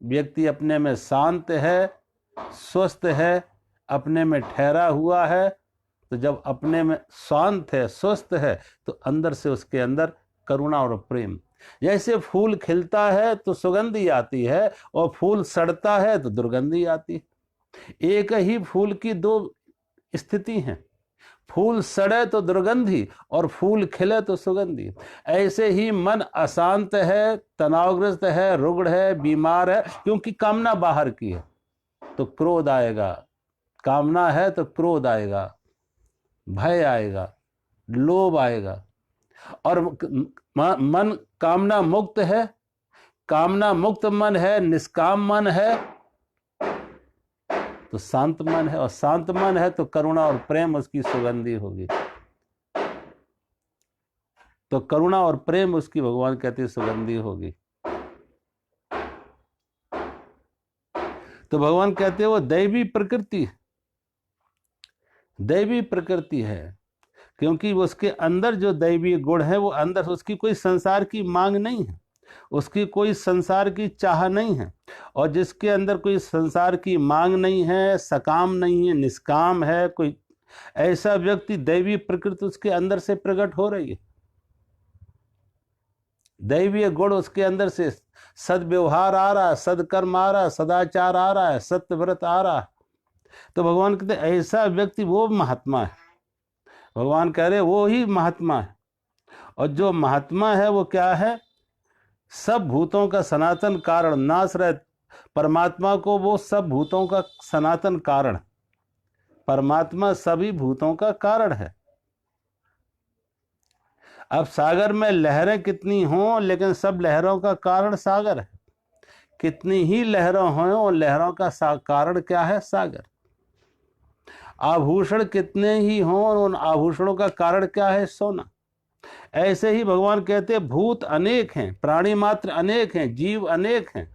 व्यक्ति अपने में शांत है, स्वस्थ है, अपने में ठहरा हुआ है, तो जब अपने में शांत है, स्वस्थ है, तो अंदर से उसके अंदर करुणा और प्रेम। जैसे फूल खिलता है तो सुगंधी आती है, और फूल सड़ता है तो दुर्गंधी आती है। एक ही फूल की दो स्थिति हैं, फूल सड़े तो दुर्गंधी और फूल खिले तो सुगंधी। ऐसे ही मन अशांत है, तनावग्रस्त है, रुग्ण है, बीमार है, क्योंकि कामना बाहर की है, तो क्रोध आएगा। कामना है तो क्रोध आएगा, भय आएगा, लोभ आएगा। और मन कामना मुक्त है, कामना मुक्त मन है, निष्काम मन है, तो शांत मन है, और शांत मन है तो करुणा और प्रेम उसकी सुगंधी होगी। तो करुणा और प्रेम उसकी भगवान कहते सुगंधी होगी। तो भगवान कहते हैं वो दैवी प्रकृति, दैवी प्रकृति है, क्योंकि उसके अंदर जो दैवी गुण है वो अंदर, उसकी कोई संसार की मांग नहीं है, उसकी कोई संसार की चाह नहीं है। और जिसके अंदर कोई संसार की मांग नहीं है, सकाम नहीं है, निष्काम है, कोई ऐसा व्यक्ति, दैवी प्रकृति उसके अंदर से प्रकट हो रही है। दैवीय गुण उसके अंदर से, सद्व्यवहार आ रहा है, सदकर्म आ रहा है, सदाचार आ रहा है, सत्यव्रत आ रहा है। तो भगवान कहते ऐसा व्यक्ति वो महात्मा है। भगवान कह रहे वो ही महात्मा है। और जो महात्मा है वो क्या है? सब भूतों का सनातन कारण, नाश रहित परमात्मा को वो सब भूतों का सनातन कारण, परमात्मा सभी भूतों का कारण है। अब सागर में लहरें कितनी हों, लेकिन सब लहरों का कारण सागर है। कितनी ही लहरें हों, लहरों का कारण क्या है? सागर। आभूषण कितने ही हों, उन आभूषणों का कारण क्या है? सोना। ऐसे ही भगवान कहते हैं भूत अनेक हैं, प्राणी मात्र अनेक हैं, जीव अनेक हैं,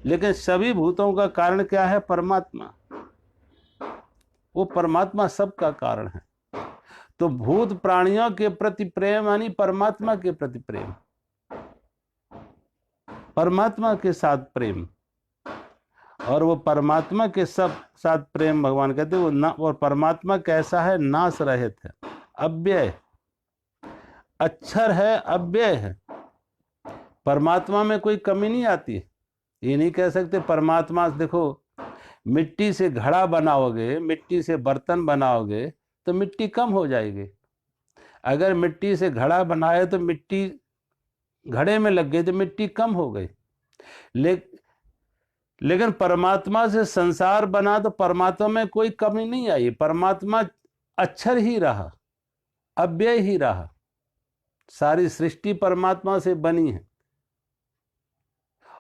लेकिन सभी भूतों का कारण क्या है? परमात्मा। वो परमात्मा सबका कारण है। तो भूत प्राणियों के प्रति प्रेम यानी परमात्मा के प्रति प्रेम, परमात्मा के साथ प्रेम। और वो परमात्मा के सब साथ प्रेम, भगवान कहते हैं वो ना, और परमात्मा कैसा है? नाश रहित है, अव्यय, अक्षर है, अव्यय है। परमात्मा में कोई कमी नहीं आती है। ये नहीं कह सकते परमात्मा, देखो मिट्टी से घड़ा बनाओगे, मिट्टी से बर्तन बनाओगे तो मिट्टी कम हो जाएगी। अगर मिट्टी से घड़ा बनाए तो मिट्टी घड़े में लग गई तो मिट्टी कम हो गई। लेकिन परमात्मा से संसार बना तो परमात्मा में कोई कमी नहीं आई। परमात्मा अक्षर ही रहा, अव्यय ही रहा। सारी सृष्टि परमात्मा से बनी है,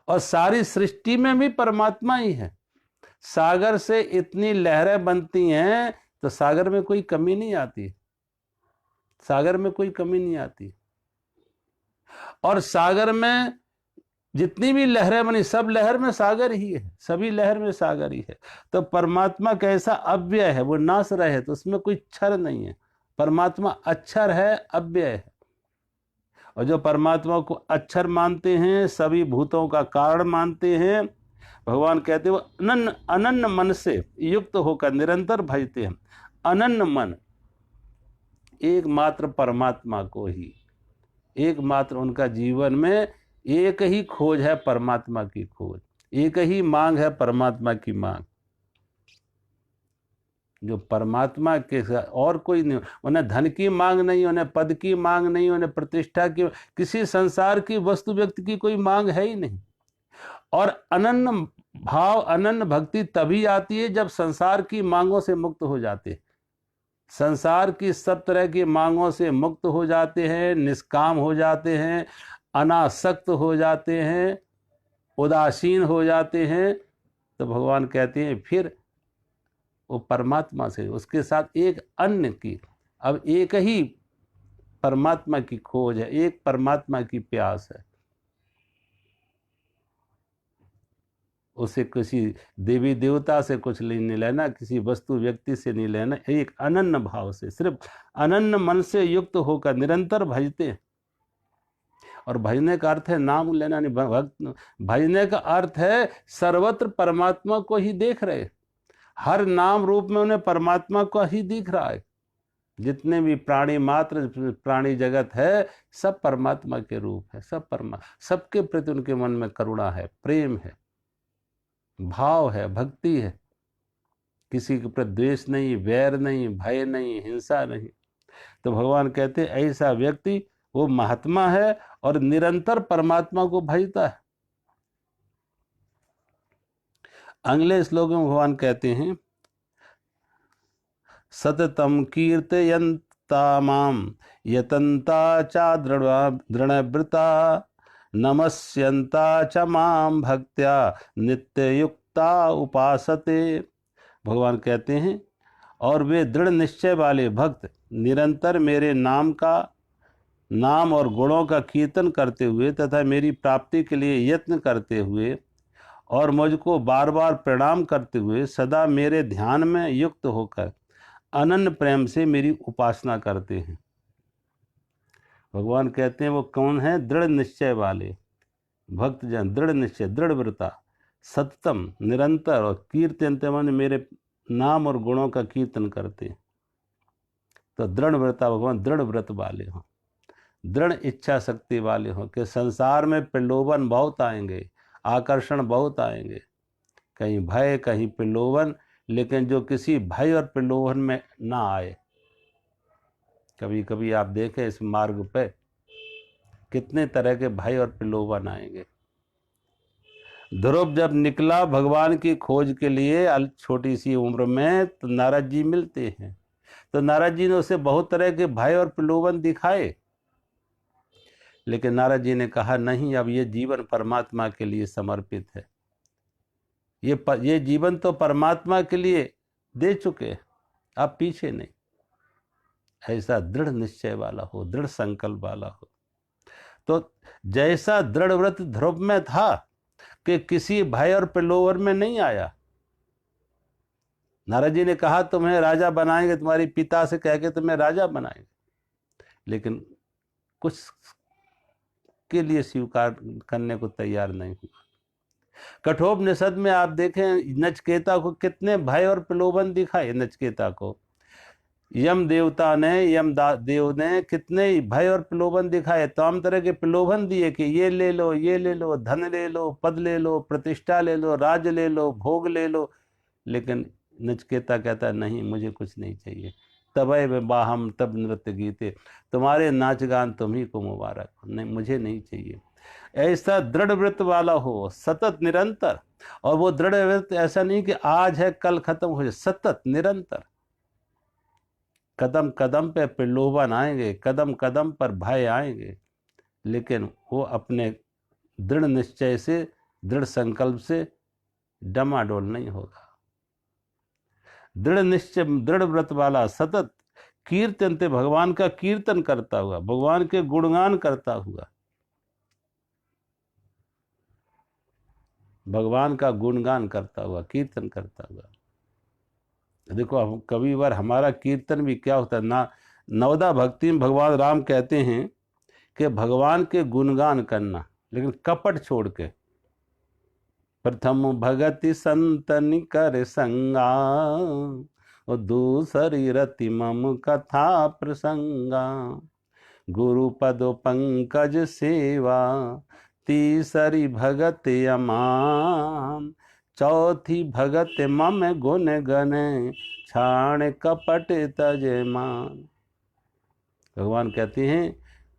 और सारी सृष्टि में भी परमात्मा ही है। सागर से इतनी लहरें बनती हैं तो सागर में कोई कमी नहीं आती, सागर में कोई कमी नहीं आती। और सागर में जितनी भी लहरें बनी, सब लहर में सागर ही है, सभी लहर में सागर ही है। तो परमात्मा कैसा? अव्यय है, वो नाश रहे, तो उसमें कोई क्षर नहीं है। परमात्मा अक्षर है, अव्यय है। और जो परमात्मा को अक्षर मानते हैं, सभी भूतों का कारण मानते हैं, भगवान कहते हैं वो अनन्य मन से युक्त होकर निरंतर भजते हैं। अनन्य मन, एकमात्र परमात्मा को ही, एकमात्र उनका जीवन में एक ही खोज है, परमात्मा की खोज। एक ही मांग है, परमात्मा की मांग। जो परमात्मा के और कोई नहीं, उन्हें धन की मांग नहीं, उन्हें पद की मांग नहीं, उन्हें प्रतिष्ठा की, किसी संसार की वस्तु व्यक्ति की कोई मांग है ही नहीं। और अनन्य भाव, अनन्य भक्ति तभी आती है जब संसार की मांगों से मुक्त हो जाते। संसार की सब तरह की मांगों से मुक्त हो जाते हैं, निष्काम हो जाते हैं, अनासक्त हो जाते हैं, उदासीन हो जाते हैं, तो भगवान कहते हैं फिर वो परमात्मा से, उसके साथ एक अन्य की, अब एक ही परमात्मा की खोज है, एक परमात्मा की प्यास है। उसे किसी देवी देवता से कुछ नहीं लेना, किसी वस्तु व्यक्ति से नहीं लेना। एक अनन्य भाव से, सिर्फ अनन्य मन से युक्त होकर निरंतर भजते हैं। और भजने का अर्थ है नाम लेना नहीं, भक्त भजने का अर्थ है सर्वत्र परमात्मा को ही देख रहे, हर नाम रूप में उन्हें परमात्मा को ही दिख रहा है। जितने भी प्राणी मात्र प्राणी जगत है सब परमात्मा के रूप है, सब सबके प्रति उनके मन में करुणा है, प्रेम है, भाव है, भक्ति है, किसी के प्रति द्वेष नहीं, वैर नहीं, भय नहीं, हिंसा नहीं। तो भगवान कहते हैं ऐसा व्यक्ति वो महात्मा है और निरंतर परमात्मा को भजता है। अगले श्लोक में भगवान कहते हैं सततम कीर्तयन्ता माम यतन्ता च दृढ़व्रता नमस्यन्ता च माम भक्त्या नित्ययुक्ता उपासते। भगवान कहते हैं और वे दृढ़ निश्चय वाले भक्त निरंतर मेरे नाम और गुणों का कीर्तन करते हुए तथा मेरी प्राप्ति के लिए यत्न करते हुए और मुझको बार बार प्रणाम करते हुए सदा मेरे ध्यान में युक्त होकर अनन्य प्रेम से मेरी उपासना करते हैं। भगवान कहते हैं वो कौन है? दृढ़ निश्चय वाले भक्त जन, दृढ़ निश्चय, दृढ़ व्रता, सततम निरंतर, और कीर्तन मन मेरे नाम और गुणों का कीर्तन करते हैं। तो दृढ़ व्रता भगवान दृढ़ व्रत वाले हों, दृढ़ इच्छा शक्ति वाले हों कि संसार में प्रलोभन बहुत आएंगे, आकर्षण बहुत आएंगे, कहीं भय कहीं प्रलोभन, लेकिन जो किसी भय और प्रलोभन में ना आए। कभी कभी आप देखें इस मार्ग पे कितने तरह के भय और प्रलोभन आएंगे। ध्रुव जब निकला भगवान की खोज के लिए छोटी सी उम्र में, तो नारद जी मिलते हैं। तो नारद जी ने उसे बहुत तरह के भय और प्रलोभन दिखाए, लेकिन नारद जी ने कहा नहीं, अब ये जीवन परमात्मा के लिए समर्पित है, ये जीवन तो परमात्मा के लिए दे चुके, अब पीछे नहीं। ऐसा दृढ़ निश्चय वाला हो, दृढ़ संकल्प वाला हो। तो जैसा दृढ़ व्रत ध्रुव में था कि किसी भय और प्रलोभन में नहीं आया। नारद जी ने कहा तुम्हें राजा बनाएंगे, तुम्हारे पिता से कह के तुम्हें राजा बनाएंगे, लेकिन कुछ के लिए स्वीकार करने को तैयार नहीं हुआ। कठोपनिषद में आप देखें नचिकेता को कितने भय और प्रलोभन दिखाए। नचिकेता को यम देवता ने, देव ने कितने भय और प्रलोभन दिखाए, तमाम तरह के प्रलोभन दिए कि ये ले लो, ये ले लो, धन ले लो, पद ले लो, प्रतिष्ठा ले लो, राज ले लो, भोग ले लो। लेकिन नचिकेता कहता नहीं, मुझे कुछ नहीं चाहिए। तबय बाहम तब नृत्य गीते, तुम्हारे नाच गान तुम्ही को मुबारक, नहीं मुझे नहीं चाहिए। ऐसा दृढ़ व्रत वाला हो, सतत निरंतर। और वो दृढ़ व्रत ऐसा नहीं कि आज है कल खत्म हो जाए, सतत निरंतर। कदम कदम पे प्रलोभन आएंगे, कदम कदम पर भय आएंगे, लेकिन वो अपने दृढ़ निश्चय से, दृढ़ संकल्प से डमाडोल नहीं होगा। दृढ़ निश्चय, दृढ़ व्रत वाला सतत कीर्तन ते, भगवान का कीर्तन करता हुआ, भगवान के गुणगान करता हुआ, भगवान का गुणगान करता हुआ, कीर्तन करता हुआ। देखो हम कभी बार हमारा कीर्तन भी क्या होता है ना, नवदा भक्ति में भगवान राम कहते हैं कि भगवान के गुणगान करना, लेकिन कपट छोड़ के। प्रथम भगति संतन कर संगा, और दूसरी रति मम कथा प्रसंगा, गुरु पदो पंकज सेवा, तीसरी भगत अमान, चौथी भगत मम गुण गने, छाण कपट तजमान। भगवान कहते हैं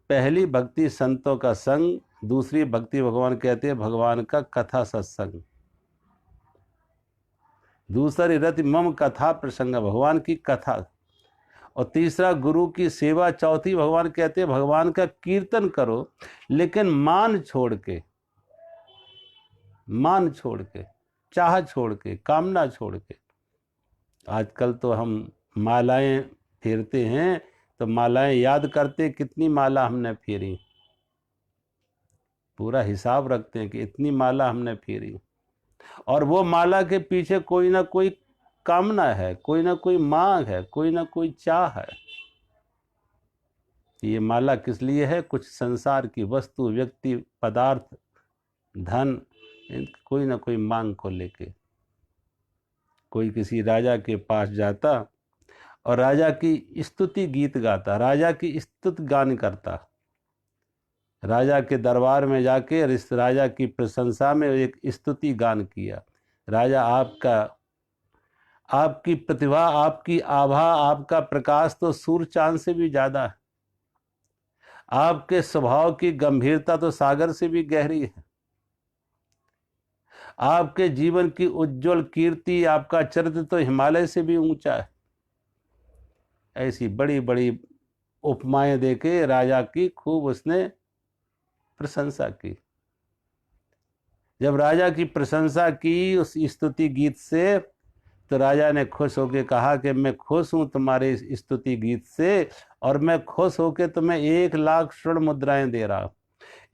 पहली भक्ति संतों का संग, दूसरी भक्ति भगवान कहते हैं भगवान का कथा सत्संग, दूसरी रति मम कथा प्रसंग, भगवान की कथा, और तीसरा गुरु की सेवा, चौथी भगवान कहते हैं भगवान का कीर्तन करो, लेकिन मान छोड़ के, मान छोड़ के, चाह छोड़ के, कामना छोड़ के। आजकल तो हम मालाएं फेरते हैं, तो मालाएं याद करते कितनी माला हमने फेरी, पूरा हिसाब रखते हैं कि इतनी माला हमने फेरी। और वो माला के पीछे कोई ना कोई कामना है, कोई ना कोई मांग है, कोई ना कोई चाह है। ये माला किस लिए है? कुछ संसार की वस्तु, व्यक्ति, पदार्थ, धन, कोई ना कोई मांग को लेके। कोई किसी राजा के पास जाता और राजा की स्तुति गीत गाता, राजा की स्तुति गान करता, राजा के दरबार में जाके इस राजा की प्रशंसा में एक स्तुति गान किया। राजा, आपकी प्रतिभा, आपकी आभा, आपका प्रकाश तो सूर्य चांद से भी ज्यादा है। आपके स्वभाव की गंभीरता तो सागर से भी गहरी है। आपके जीवन की उज्जवल कीर्ति, आपका चरित्र तो हिमालय से भी ऊंचा है। ऐसी बड़ी बड़ी उपमाएं देके राजा की खूब उसने प्रशंसा की। जब राजा की प्रशंसा की उस स्तुति गीत से, तो राजा ने खुश होकर कहा कि मैं खुश हूं तुम्हारे इस स्तुति गीत से, और मैं खुश होकर तुम्हें 1,00,000 स्वर्ण मुद्राएं दे रहा हूं।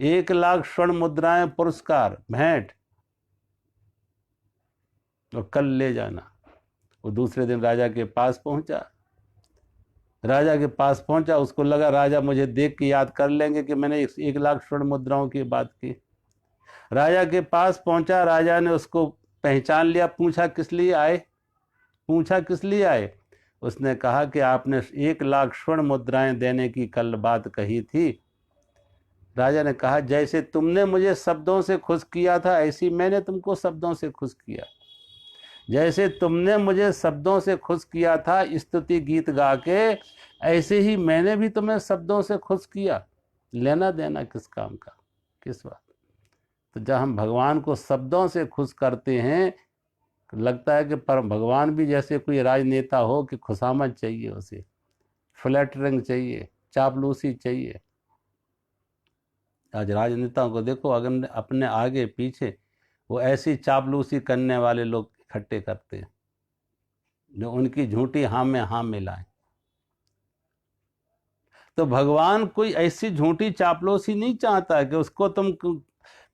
1,00,000 स्वर्ण मुद्राएं पुरस्कार, भेंट, और कल ले जाना। वो दूसरे दिन राजा के पास पहुंचा। राजा के पास पहुंचा, उसको लगा राजा मुझे देख के याद कर लेंगे कि मैंने 1,00,000 स्वर्ण मुद्राओं की बात की। राजा के पास पहुंचा, राजा ने उसको पहचान लिया। पूछा किस लिए आए? उसने कहा कि आपने 1,00,000 स्वर्ण मुद्राएं देने की कल बात कही थी। राजा ने कहा, जैसे तुमने मुझे शब्दों से खुश किया था, ऐसी मैंने तुमको शब्दों से खुश किया। जैसे तुमने मुझे शब्दों से खुश किया था स्तुति गीत गा के, ऐसे ही मैंने भी तुम्हें शब्दों से खुश किया। लेना देना किस काम का, किस बात? तो जब हम भगवान को शब्दों से खुश करते हैं, लगता है कि पर भगवान भी जैसे कोई राजनेता हो कि खुशामद चाहिए, उसे फ्लैटरिंग चाहिए, चापलूसी चाहिए। आज राजनेताओं को देखो, अगर अपने आगे पीछे वो ऐसी चापलूसी करने वाले लोग इकट्ठे करते हैं जो उनकी झूठी हाँ में हाँ मिलाएं। तो भगवान कोई ऐसी झूठी चापलूसी नहीं चाहता है कि उसको तुम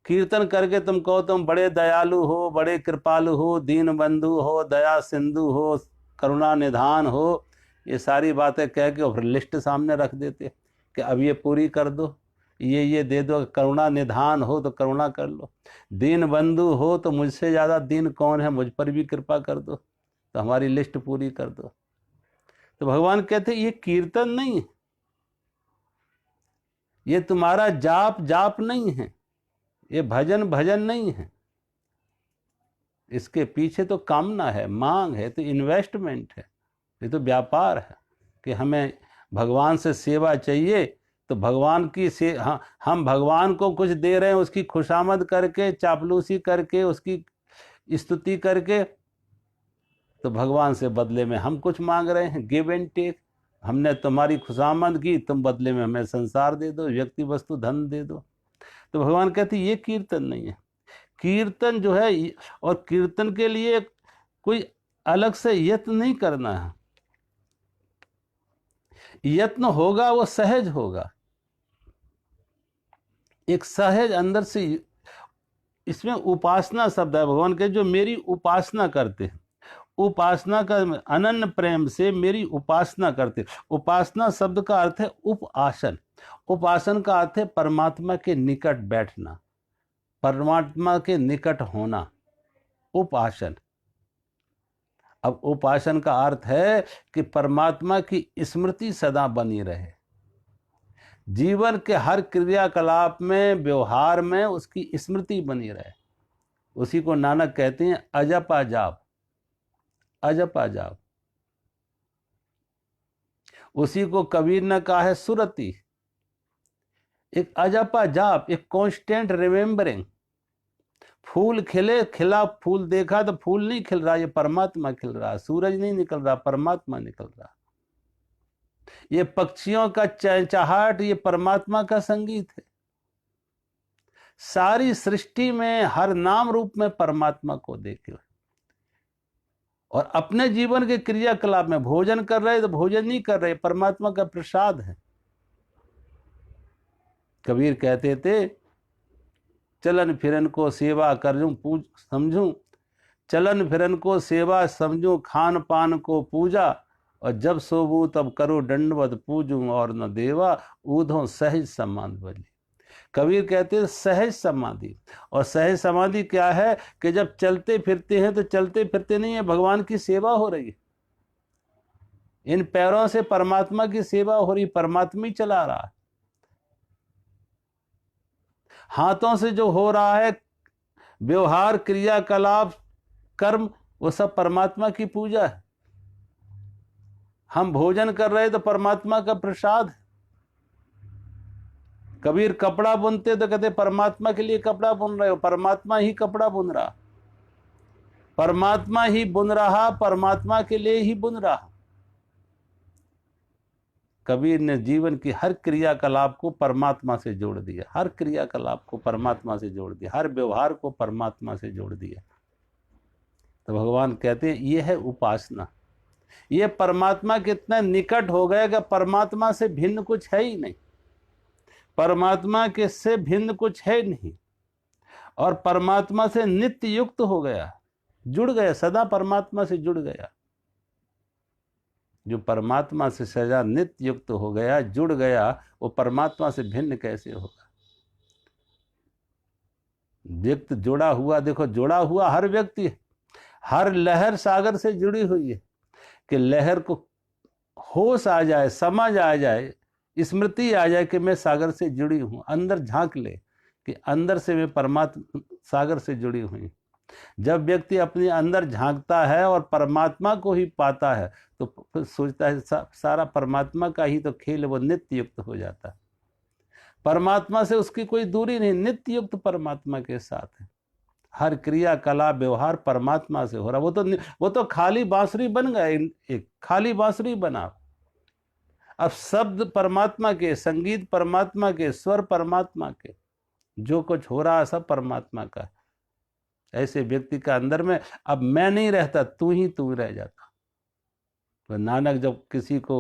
कीर्तन करके तुम कहो तुम बड़े दयालु हो, बड़े कृपालु हो, दीन बंधु हो, दया सिंधु हो, करुणा निधान हो। ये सारी बातें कह के और लिस्ट सामने रख देते कि अब ये पूरी कर दो, ये दे दो। करुणा निधान हो तो करुणा कर लो, दीन बंधु हो तो मुझसे ज़्यादा दीन कौन है, मुझ पर भी कृपा कर दो, तो हमारी लिस्ट पूरी कर दो। तो भगवान कहते ये कीर्तन नहीं है, ये तुम्हारा जाप नहीं है, ये भजन नहीं है। इसके पीछे तो कामना है, मांग है, तो इन्वेस्टमेंट है, ये तो व्यापार है कि हमें भगवान से सेवा चाहिए। तो भगवान की हम भगवान को कुछ दे रहे हैं, उसकी खुशामद करके, चापलूसी करके, उसकी स्तुति करके, तो भगवान से बदले में हम कुछ मांग रहे हैं, गिव एंड टेक। हमने तुम्हारी खुशामद की, तुम बदले में हमें संसार दे दो, व्यक्ति वस्तु धन दे दो। तो भगवान कहते ये कीर्तन नहीं है। कीर्तन जो है, और कीर्तन के लिए कोई अलग से यत्न नहीं करना है। यत्न होगा वो सहज होगा, एक सहज अंदर से। इसमें उपासना शब्द है। भगवान के जो मेरी उपासना करते हैं, उपासना का अनन्य प्रेम से मेरी उपासना करते। उपासना शब्द का अर्थ है उपासन। उपासन का अर्थ है परमात्मा के निकट बैठना, परमात्मा के निकट होना, उपासन। अब उपासन का अर्थ है कि परमात्मा की स्मृति सदा बनी रहे, जीवन के हर क्रियाकलाप में, व्यवहार में उसकी स्मृति बनी रहे। उसी को नानक कहते हैं अजपा जाप, अजपा जाप। उसी को कबीर ने कहा है सुरति, एक अजपा जाप, एक कांस्टेंट रिमेम्बरिंग। फूल खिले, खिला फूल देखा तो फूल नहीं खिल रहा, ये परमात्मा खिल रहा। सूरज नहीं निकल रहा, परमात्मा निकल रहा। ये पक्षियों का चहचहाट, ये परमात्मा का संगीत है। सारी सृष्टि में हर नाम रूप में परमात्मा को देखे। और अपने जीवन के क्रियाकलाप में भोजन कर रहे तो भोजन नहीं कर रहे, परमात्मा का प्रसाद है। कबीर कहते थे चलन फिरन को सेवा करजूं पूज समझूं, चलन फिरन को सेवा समझूं, खान पान को पूजा, और जब सोबू तब करो दंडवत पूजूं, और न देवा ऊधों सहज समाधि बली। कबीर कहते हैं सहज समाधि। और सहज समाधि क्या है कि जब चलते फिरते हैं तो चलते फिरते नहीं है, भगवान की सेवा हो रही है। इन पैरों से परमात्मा की सेवा हो रही, परमात्मा ही चला रहा है। हाथों से जो हो रहा है व्यवहार, क्रियाकलाप, कर्म, वो सब परमात्मा की पूजा है। हम भोजन कर रहे तो परमात्मा का प्रसाद है। कबीर कपड़ा बुनते तो कहते परमात्मा के लिए कपड़ा बुन रहे हो, परमात्मा ही कपड़ा बुन रहा, परमात्मा ही बुन रहा, परमात्मा के लिए ही बुन रहा। कबीर ने जीवन की हर क्रियाकलाप को परमात्मा से जोड़ दिया, हर क्रियाकलाप को परमात्मा से जोड़ दिया, हर व्यवहार को परमात्मा से जोड़ दिया। तो भगवान कहते हैं ये है उपासना। ये परमात्मा कितना निकट हो गया कि परमात्मा से भिन्न कुछ है ही नहीं, परमात्मा के से भिन्न कुछ है नहीं, और परमात्मा से नित्य युक्त हो गया, जुड़ गया, सदा परमात्मा से जुड़ गया। जो परमात्मा से सदा नित्य युक्त हो गया, जुड़ गया, वो परमात्मा से भिन्न कैसे होगा। व्यक्ति जुड़ा हुआ, देखो जुड़ा हुआ हर व्यक्ति, हर लहर सागर से जुड़ी हुई है कि लहर को होश आ जाए, समझ आ जाए, स्मृति आ जाए कि मैं सागर से जुड़ी हूं, अंदर झांक ले कि अंदर से मैं परमात्मा सागर से जुड़ी हुई। जब व्यक्ति अपने अंदर झांकता है और परमात्मा को ही पाता है तो फिर सोचता है सारा परमात्मा का ही तो खेल, वो नित्य युक्त हो जाता है। परमात्मा से उसकी कोई दूरी नहीं, नित्य युक्त परमात्मा के साथ है। हर क्रिया कला व्यवहार परमात्मा से हो रहा। वो तो खाली बांसुरी बन गया, एक खाली बांसुरी बना। अब शब्द परमात्मा के, संगीत परमात्मा के, स्वर परमात्मा के, जो कुछ हो रहा है सब परमात्मा का। ऐसे व्यक्ति का अंदर में अब मैं नहीं रहता, तू ही तू रह जाता। तो नानक जब किसी को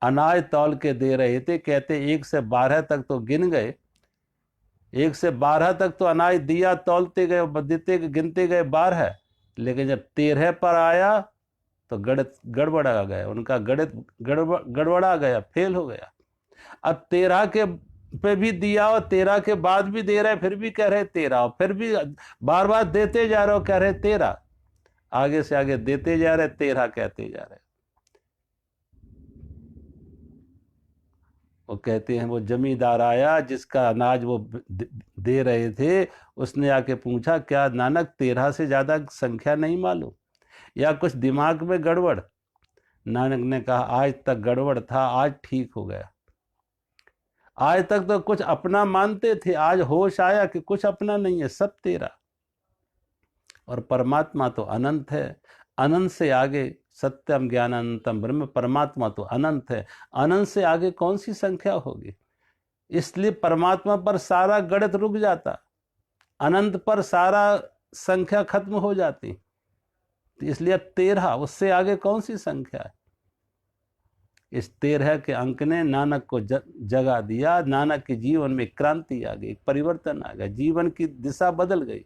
अनाज तौल के दे रहे थे, कहते 1 से 12 तक तो गिन गए, 1 से 12 तक तो अनाज दिया, तौलते गए, देते गिनते गए 12, लेकिन जब 13 पर आया तो गणित गड़बड़ा गया, उनका गणित गड़बड़ा गया, फेल हो गया। अब 13 के पे भी दिया और 13 के बाद भी दे रहे, फिर भी कह रहे 13, फिर भी बार बार देते जा रहे हो, कह रहे 13, आगे से आगे देते जा रहे, 13 कहते जा रहे। वो कहते हैं वो जमींदार आया जिसका अनाज वो दे रहे थे, उसने आके पूछा क्या नानक 13 से ज्यादा संख्या नहीं मालूम या कुछ दिमाग में गड़बड़। नानक ने कहा आज तक गड़बड़ था, आज ठीक हो गया। आज तक तो कुछ अपना मानते थे, आज होश आया कि कुछ अपना नहीं है, सब 13। और परमात्मा तो अनंत है, अनंत से आगे सत्यम ज्ञान अनंतम ब्रह्म, परमात्मा तो अनंत है, अनंत से आगे कौन सी संख्या होगी। इसलिए परमात्मा पर सारा गणित रुक जाता, अनंत पर सारा संख्या खत्म हो जाती। तो इसलिए 13, उससे आगे कौन सी संख्या है। इस 13 के अंक ने नानक को जगा दिया। नानक के जीवन में क्रांति आ गई, परिवर्तन आ गया, जीवन की दिशा बदल गई,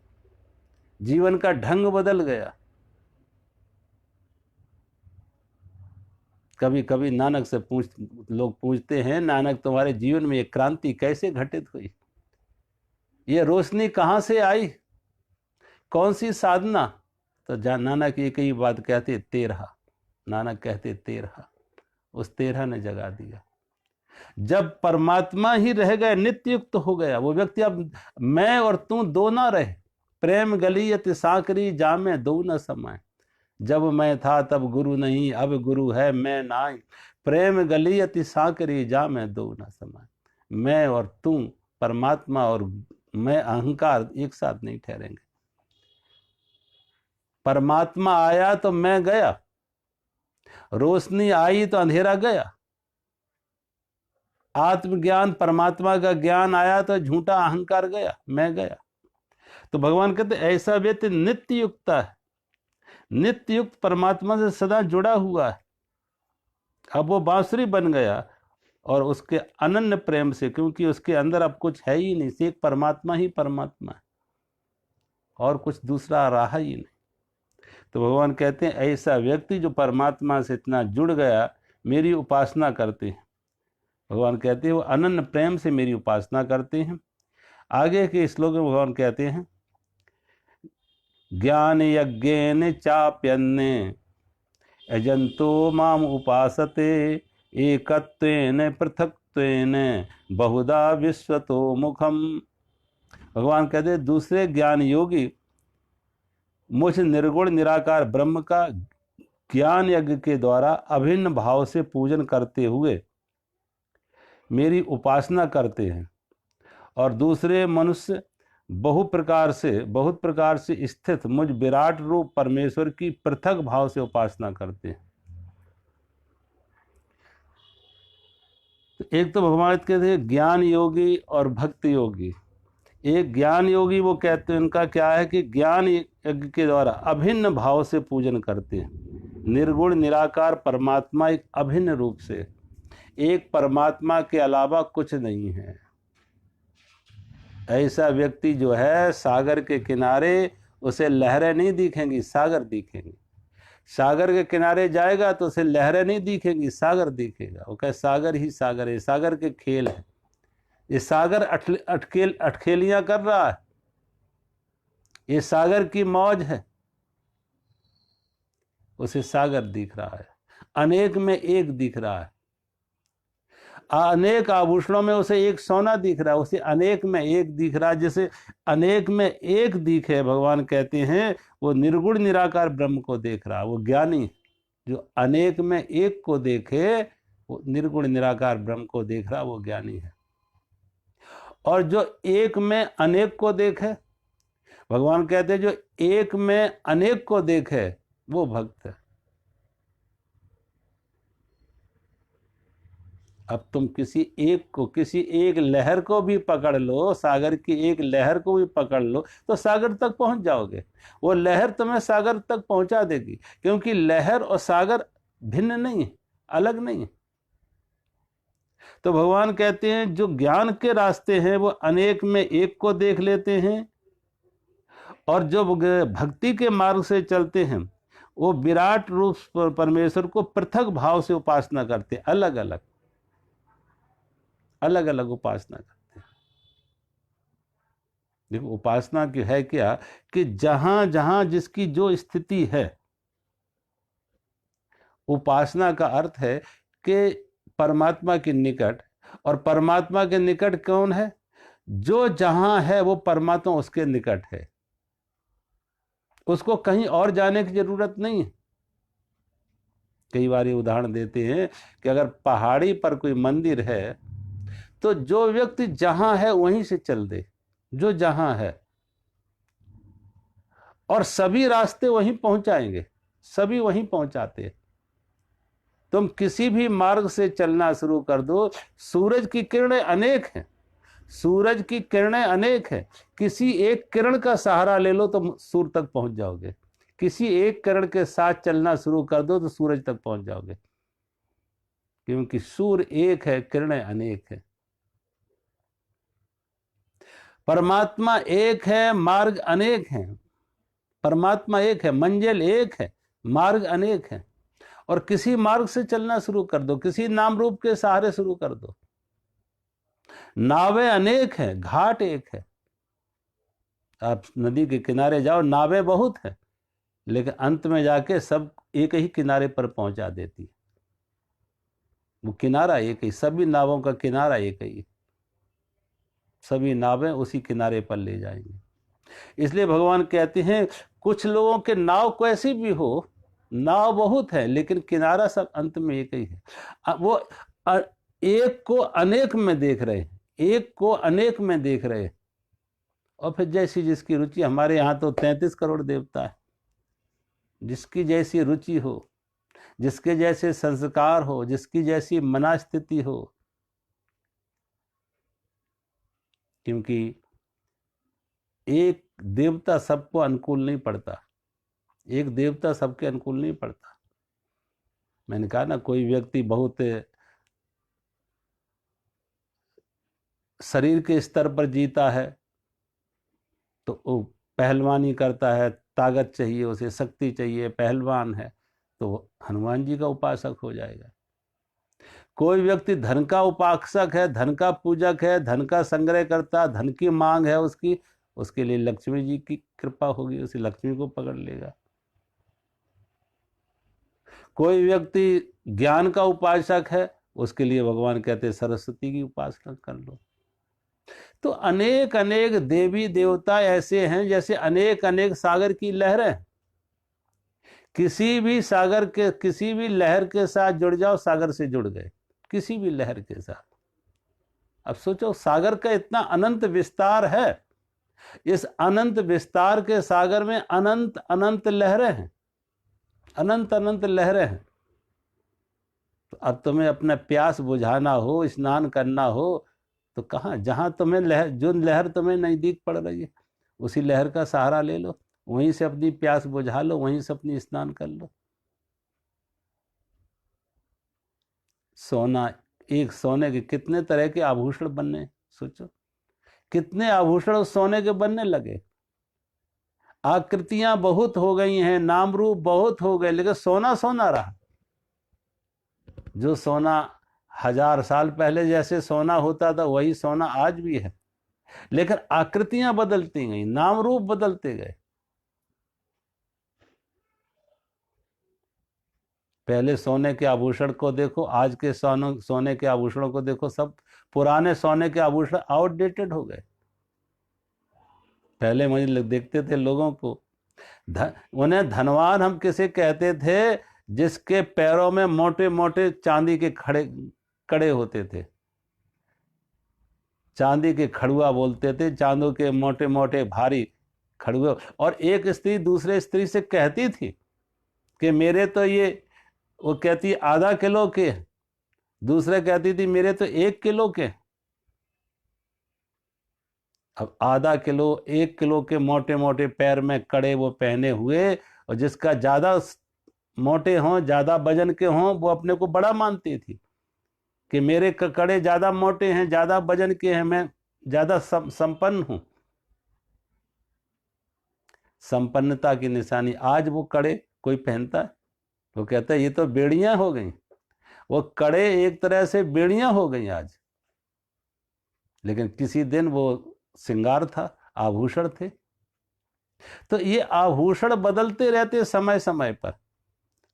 जीवन का ढंग बदल गया। कभी कभी नानक से लोग पूछते हैं नानक तुम्हारे जीवन में ये क्रांति कैसे घटित हुई, ये रोशनी कहाँ से आई, कौन सी साधना। तो नानक एक ही बात कहते 13, नानक कहते 13, उस 13 ने जगा दिया। जब परमात्मा ही रह गए, नित्य युक्त हो गया वो व्यक्ति, अब मैं और तू दो ना रहे। प्रेम गली अति सांकरी जामे दो न समाए, जब मैं था तब गुरु नहीं, अब गुरु है मैं नाई। प्रेम गली अति सांकरी जामे दो न समाए। मैं और तू, परमात्मा और मैं, अहंकार एक साथ नहीं ठहरेंगे। परमात्मा आया तो मैं गया, रोशनी आई तो अंधेरा गया। आत्मज्ञान परमात्मा का ज्ञान आया तो झूठा अहंकार गया, मैं गया। तो भगवान कहते ऐसा व्यक्ति नित्य युक्त है, नित्य युक्त परमात्मा से सदा जुड़ा हुआ है। अब वो बांसुरी बन गया और उसके अनन्य प्रेम से, क्योंकि उसके अंदर अब कुछ है ही नहीं, सिर्फ परमात्मा ही परमात्मा है और कुछ दूसरा रहा ही नहीं। तो भगवान कहते हैं ऐसा व्यक्ति जो परमात्मा से इतना जुड़ गया, मेरी उपासना करते हैं, भगवान कहते हैं वो अनन्य प्रेम से मेरी उपासना करते हैं। आगे के श्लोक में भगवान कहते हैं ज्ञान यज्ञेन चाप्यन्ने यजंतो माम उपासते एकत्वेन पृथक्त्वेन बहुधा विश्वतो मुखम। भगवान कहते हैं दूसरे ज्ञान योगी मुझ निर्गुण निराकार ब्रह्म का ज्ञान यज्ञ के द्वारा अभिन्न भाव से पूजन करते हुए मेरी उपासना करते हैं, और दूसरे मनुष्य बहुत प्रकार से स्थित मुझ विराट रूप परमेश्वर की पृथक भाव से उपासना करते हैं। तो एक तो भगवान कहते हैं ज्ञान योगी और भक्ति योगी। एक ज्ञान योगी वो कहते हैं उनका क्या है कि ज्ञान यज्ञ के द्वारा अभिन्न भाव से पूजन करते हैं, निर्गुण निराकार परमात्मा एक अभिन्न रूप से, एक परमात्मा के अलावा कुछ नहीं है। ऐसा व्यक्ति जो है सागर के किनारे उसे लहरें नहीं दिखेंगी, सागर दिखेंगे। सागर के किनारे जाएगा तो उसे लहरें नहीं दिखेंगी, सागर दिखेगा। वो कहे सागर ही सागर है, सागर के खेल है, ये सागर अटखेलियां कर रहा है, ये सागर की मौज है, उसे सागर दिख रहा है, अनेक में एक दिख रहा है, अनेक आभूषणों में उसे एक सोना दिख रहा है, उसे अनेक में एक दिख रहा है। जैसे अनेक में एक दिखे, भगवान कहते हैं वो निर्गुण निराकार ब्रह्म को देख रहा है, वो ज्ञानी जो अनेक में एक को देखे, वो निर्गुण निराकार ब्रह्म को देख रहा, वो ज्ञानी है। और जो एक में अनेक को देखे, भगवान कहते हैं जो एक में अनेक को देखे वो भक्त है। अब तुम किसी एक लहर को भी पकड़ लो, सागर की एक लहर को भी पकड़ लो तो सागर तक पहुंच जाओगे। वो लहर तुम्हें सागर तक पहुंचा देगी, क्योंकि लहर और सागर भिन्न नहीं है, अलग नहीं है। तो भगवान कहते हैं जो ज्ञान के रास्ते हैं वो अनेक में एक को देख लेते हैं, और जो भक्ति के मार्ग से चलते हैं वो विराट रूप परमेश्वर को पृथक भाव से उपासना करते हैं, अलग अलग उपासना करते हैं। देखो उपासना की है क्या कि जहां जहां जिसकी जो स्थिति है, उपासना का अर्थ है कि परमात्मा के निकट, और परमात्मा के निकट कौन है? जो जहां है वो परमात्मा उसके निकट है, उसको कहीं और जाने की जरूरत नहीं है। कई बार ये उदाहरण देते हैं कि अगर पहाड़ी पर कोई मंदिर है तो जो व्यक्ति जहां है वहीं से चल दे, जो जहां है, और सभी रास्ते वहीं पहुंचाएंगे, सभी वहीं पहुंचाते हैं। तुम किसी भी मार्ग से चलना शुरू कर दो, सूरज की किरणें अनेक हैं, सूरज की किरणें अनेक हैं, किसी एक किरण का सहारा ले लो तो सूर्य तक पहुंच जाओगे, किसी एक किरण के साथ चलना शुरू कर दो तो सूरज तक पहुंच जाओगे, क्योंकि सूर्य एक है, किरणें अनेक है। परमात्मा एक है, मार्ग अनेक हैं। परमात्मा एक है, मंजिल एक है, मार्ग अनेक है। और किसी मार्ग से चलना शुरू कर दो, किसी नाम रूप के सहारे शुरू कर दो। नावें अनेक हैं, घाट एक है। आप नदी के किनारे जाओ, नावें बहुत हैं, लेकिन अंत में जाके सब एक ही किनारे पर पहुंचा देती है। वो किनारा एक ही, सभी नावों का किनारा एक ही, सभी नावें उसी किनारे पर ले जाएंगे। इसलिए भगवान कहते हैं कुछ लोगों के नाव कैसी भी हो, नाव बहुत है लेकिन किनारा सब अंत में एक ही है। वो एक को अनेक में देख रहे हैं, एक को अनेक में देख रहे हैं। और फिर जैसी जिसकी रुचि, हमारे यहाँ तो 33 करोड़ देवता है, जिसकी जैसी रुचि हो, जिसके जैसे संस्कार हो, जिसकी जैसी मनास्थिति हो, क्योंकि एक देवता सबको अनुकूल नहीं पड़ता, एक देवता सबके अनुकूल नहीं पड़ता। मैंने कहा ना, कोई व्यक्ति बहुत शरीर के स्तर पर जीता है तो वो पहलवानी करता है, ताकत चाहिए उसे, शक्ति चाहिए, पहलवान है तो वो हनुमान जी का उपासक हो जाएगा। कोई व्यक्ति धन का उपासक है, धन का पूजक है, धन का संग्रह करता, धन की मांग है उसकी, उसके लिए लक्ष्मी जी की कृपा होगी, उसे लक्ष्मी को पकड़ लेगा। कोई व्यक्ति ज्ञान का उपासक है, उसके लिए भगवान कहते हैं सरस्वती की उपासना कर लो। तो अनेक अनेक देवी देवता ऐसे हैं जैसे अनेक अनेक सागर की लहरें। किसी भी सागर के, किसी भी लहर के साथ जुड़ जाओ, सागर से जुड़ गए, किसी भी लहर के साथ। अब सोचो, सागर का इतना अनंत विस्तार है, इस अनंत विस्तार के सागर में अनंत अनंत लहरें हैं, अनंत अनंत लहरें हैं। तो अब तुम्हें अपना प्यास बुझाना हो, स्नान करना हो, तो कहाँ, जहां तुम्हें लहर, जो लहर तुम्हें नजदीक पड़ रही है उसी लहर का सहारा ले लो, वहीं से अपनी प्यास बुझा लो, वहीं से अपनी स्नान कर लो। सोना, एक सोने के कितने तरह के आभूषण बनने, सोचो कितने आभूषण उस सोने के बनने लगे। आकृतियां बहुत हो गई हैं, नाम रूप बहुत हो गए, लेकिन सोना सोना रहा। जो सोना 1000 साल पहले जैसे सोना होता था वही सोना आज भी है, लेकिन आकृतियां बदलती गई, नाम रूप बदलते गए। पहले सोने के आभूषण को देखो, आज के सोने के आभूषणों को देखो, सब पुराने सोने के आभूषण आउटडेटेड हो गए। पहले मुझे देखते थे लोगों को, उन्हें धनवान हम किसे कहते थे, जिसके पैरों में मोटे मोटे चांदी के कड़े होते थे, चांदी के खड़ुआ बोलते थे, चांदों के मोटे मोटे भारी खड़ुए। और एक स्त्री दूसरे स्त्री से कहती थी कि मेरे तो ये, वो कहती आधा किलो के, दूसरे कहती थी मेरे तो 1 किलो के। अब आधा किलो 1 किलो के मोटे मोटे पैर में कड़े वो पहने हुए, और जिसका ज्यादा मोटे हों, ज्यादा वजन के हों, वो अपने को बड़ा मानती थी कि मेरे कड़े ज्यादा मोटे हैं, ज्यादा वजन के हैं, मैं ज्यादा संपन्न हूं। संपन्नता की निशानी। आज वो कड़े कोई पहनता है? वो कहता है ये तो बेड़ियां हो गई। वो कड़े एक तरह से बेड़ियां हो गई आज, लेकिन किसी दिन वो श्रृंगार था, आभूषण थे। तो ये आभूषण बदलते रहते समय समय पर,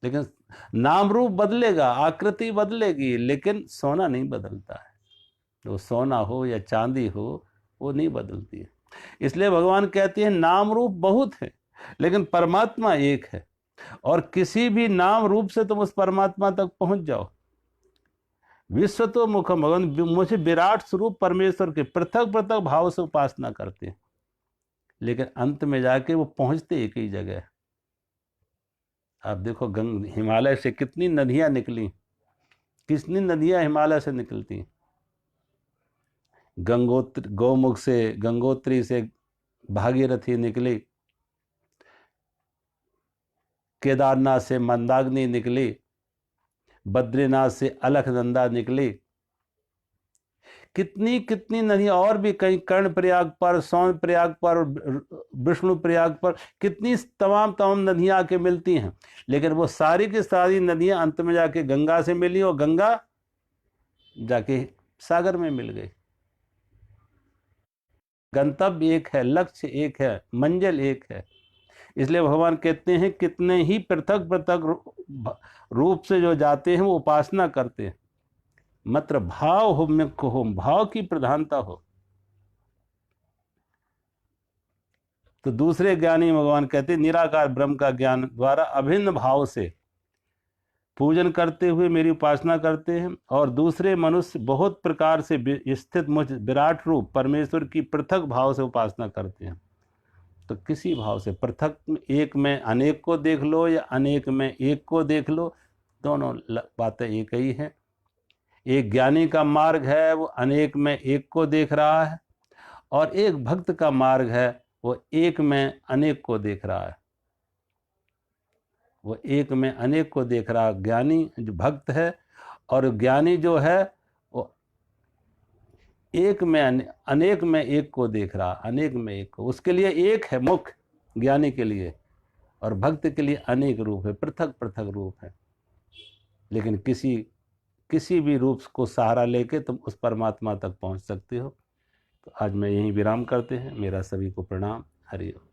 लेकिन नाम रूप बदलेगा, आकृति बदलेगी, लेकिन सोना नहीं बदलता है। वो सोना हो या चांदी हो, वो नहीं बदलती है। इसलिए भगवान कहते हैं नाम रूप बहुत है लेकिन परमात्मा एक है, और किसी भी नाम रूप से तुम उस परमात्मा तक पहुंच जाओ। विश्व तो मुखम, भगवान मुझे विराट स्वरूप परमेश्वर के पृथक पृथक भाव से उपासना करते हैं, लेकिन अंत में जाके वो पहुंचते एक ही जगह है। आप देखो हिमालय से कितनी नदियां निकली, कितनी नदियां हिमालय से निकलती। गौमुख से, गंगोत्री से भागीरथी निकली, केदारनाथ से मंदाग्नि निकली, बद्रीनाथ से अलकनंदा निकली, कितनी कितनी नदियां, और भी कहीं कर्ण प्रयाग पर, सोन प्रयाग पर, विष्णु प्रयाग पर, कितनी तमाम तमाम नदियां आके मिलती हैं। लेकिन वो सारी की सारी नदियां अंत में जाके गंगा से मिली, और गंगा जाके सागर में मिल गई। गंतव्य एक है, लक्ष्य एक है, मंजिल एक है। इसलिए भगवान कहते हैं कितने ही पृथक पृथक रूप से जो जाते हैं वो उपासना करते हैं, मात्र भाव हो में हो, भाव की प्रधानता हो। तो दूसरे ज्ञानी भगवान कहते हैं निराकार ब्रह्म का ज्ञान द्वारा अभिन्न भाव से पूजन करते हुए मेरी उपासना करते हैं, और दूसरे मनुष्य बहुत प्रकार से स्थित मुझ विराट रूप परमेश्वर की पृथक भाव से उपासना करते हैं। तो किसी भाव से, पृथक एक में अनेक को देख लो या अनेक में एक को देख लो, दोनों बातें एक ही हैं। एक ज्ञानी का मार्ग है वो अनेक में एक को देख रहा है, और एक भक्त का मार्ग है वो एक में अनेक को देख रहा है। वो एक में अनेक को देख रहा है ज्ञानी जो भक्त है, और ज्ञानी जो है वो एक में अनेक में एक को देख रहा, अनेक में एक को। उसके लिए एक है मुख्य, ज्ञानी के लिए, और भक्त के लिए अनेक रूप है, पृथक पृथक रूप है। लेकिन किसी भी रूप को सहारा लेके तुम उस परमात्मा तक पहुंच सकते हो। तो आज मैं यहीं विराम करते हैं। मेरा सभी को प्रणाम। हरि ओम।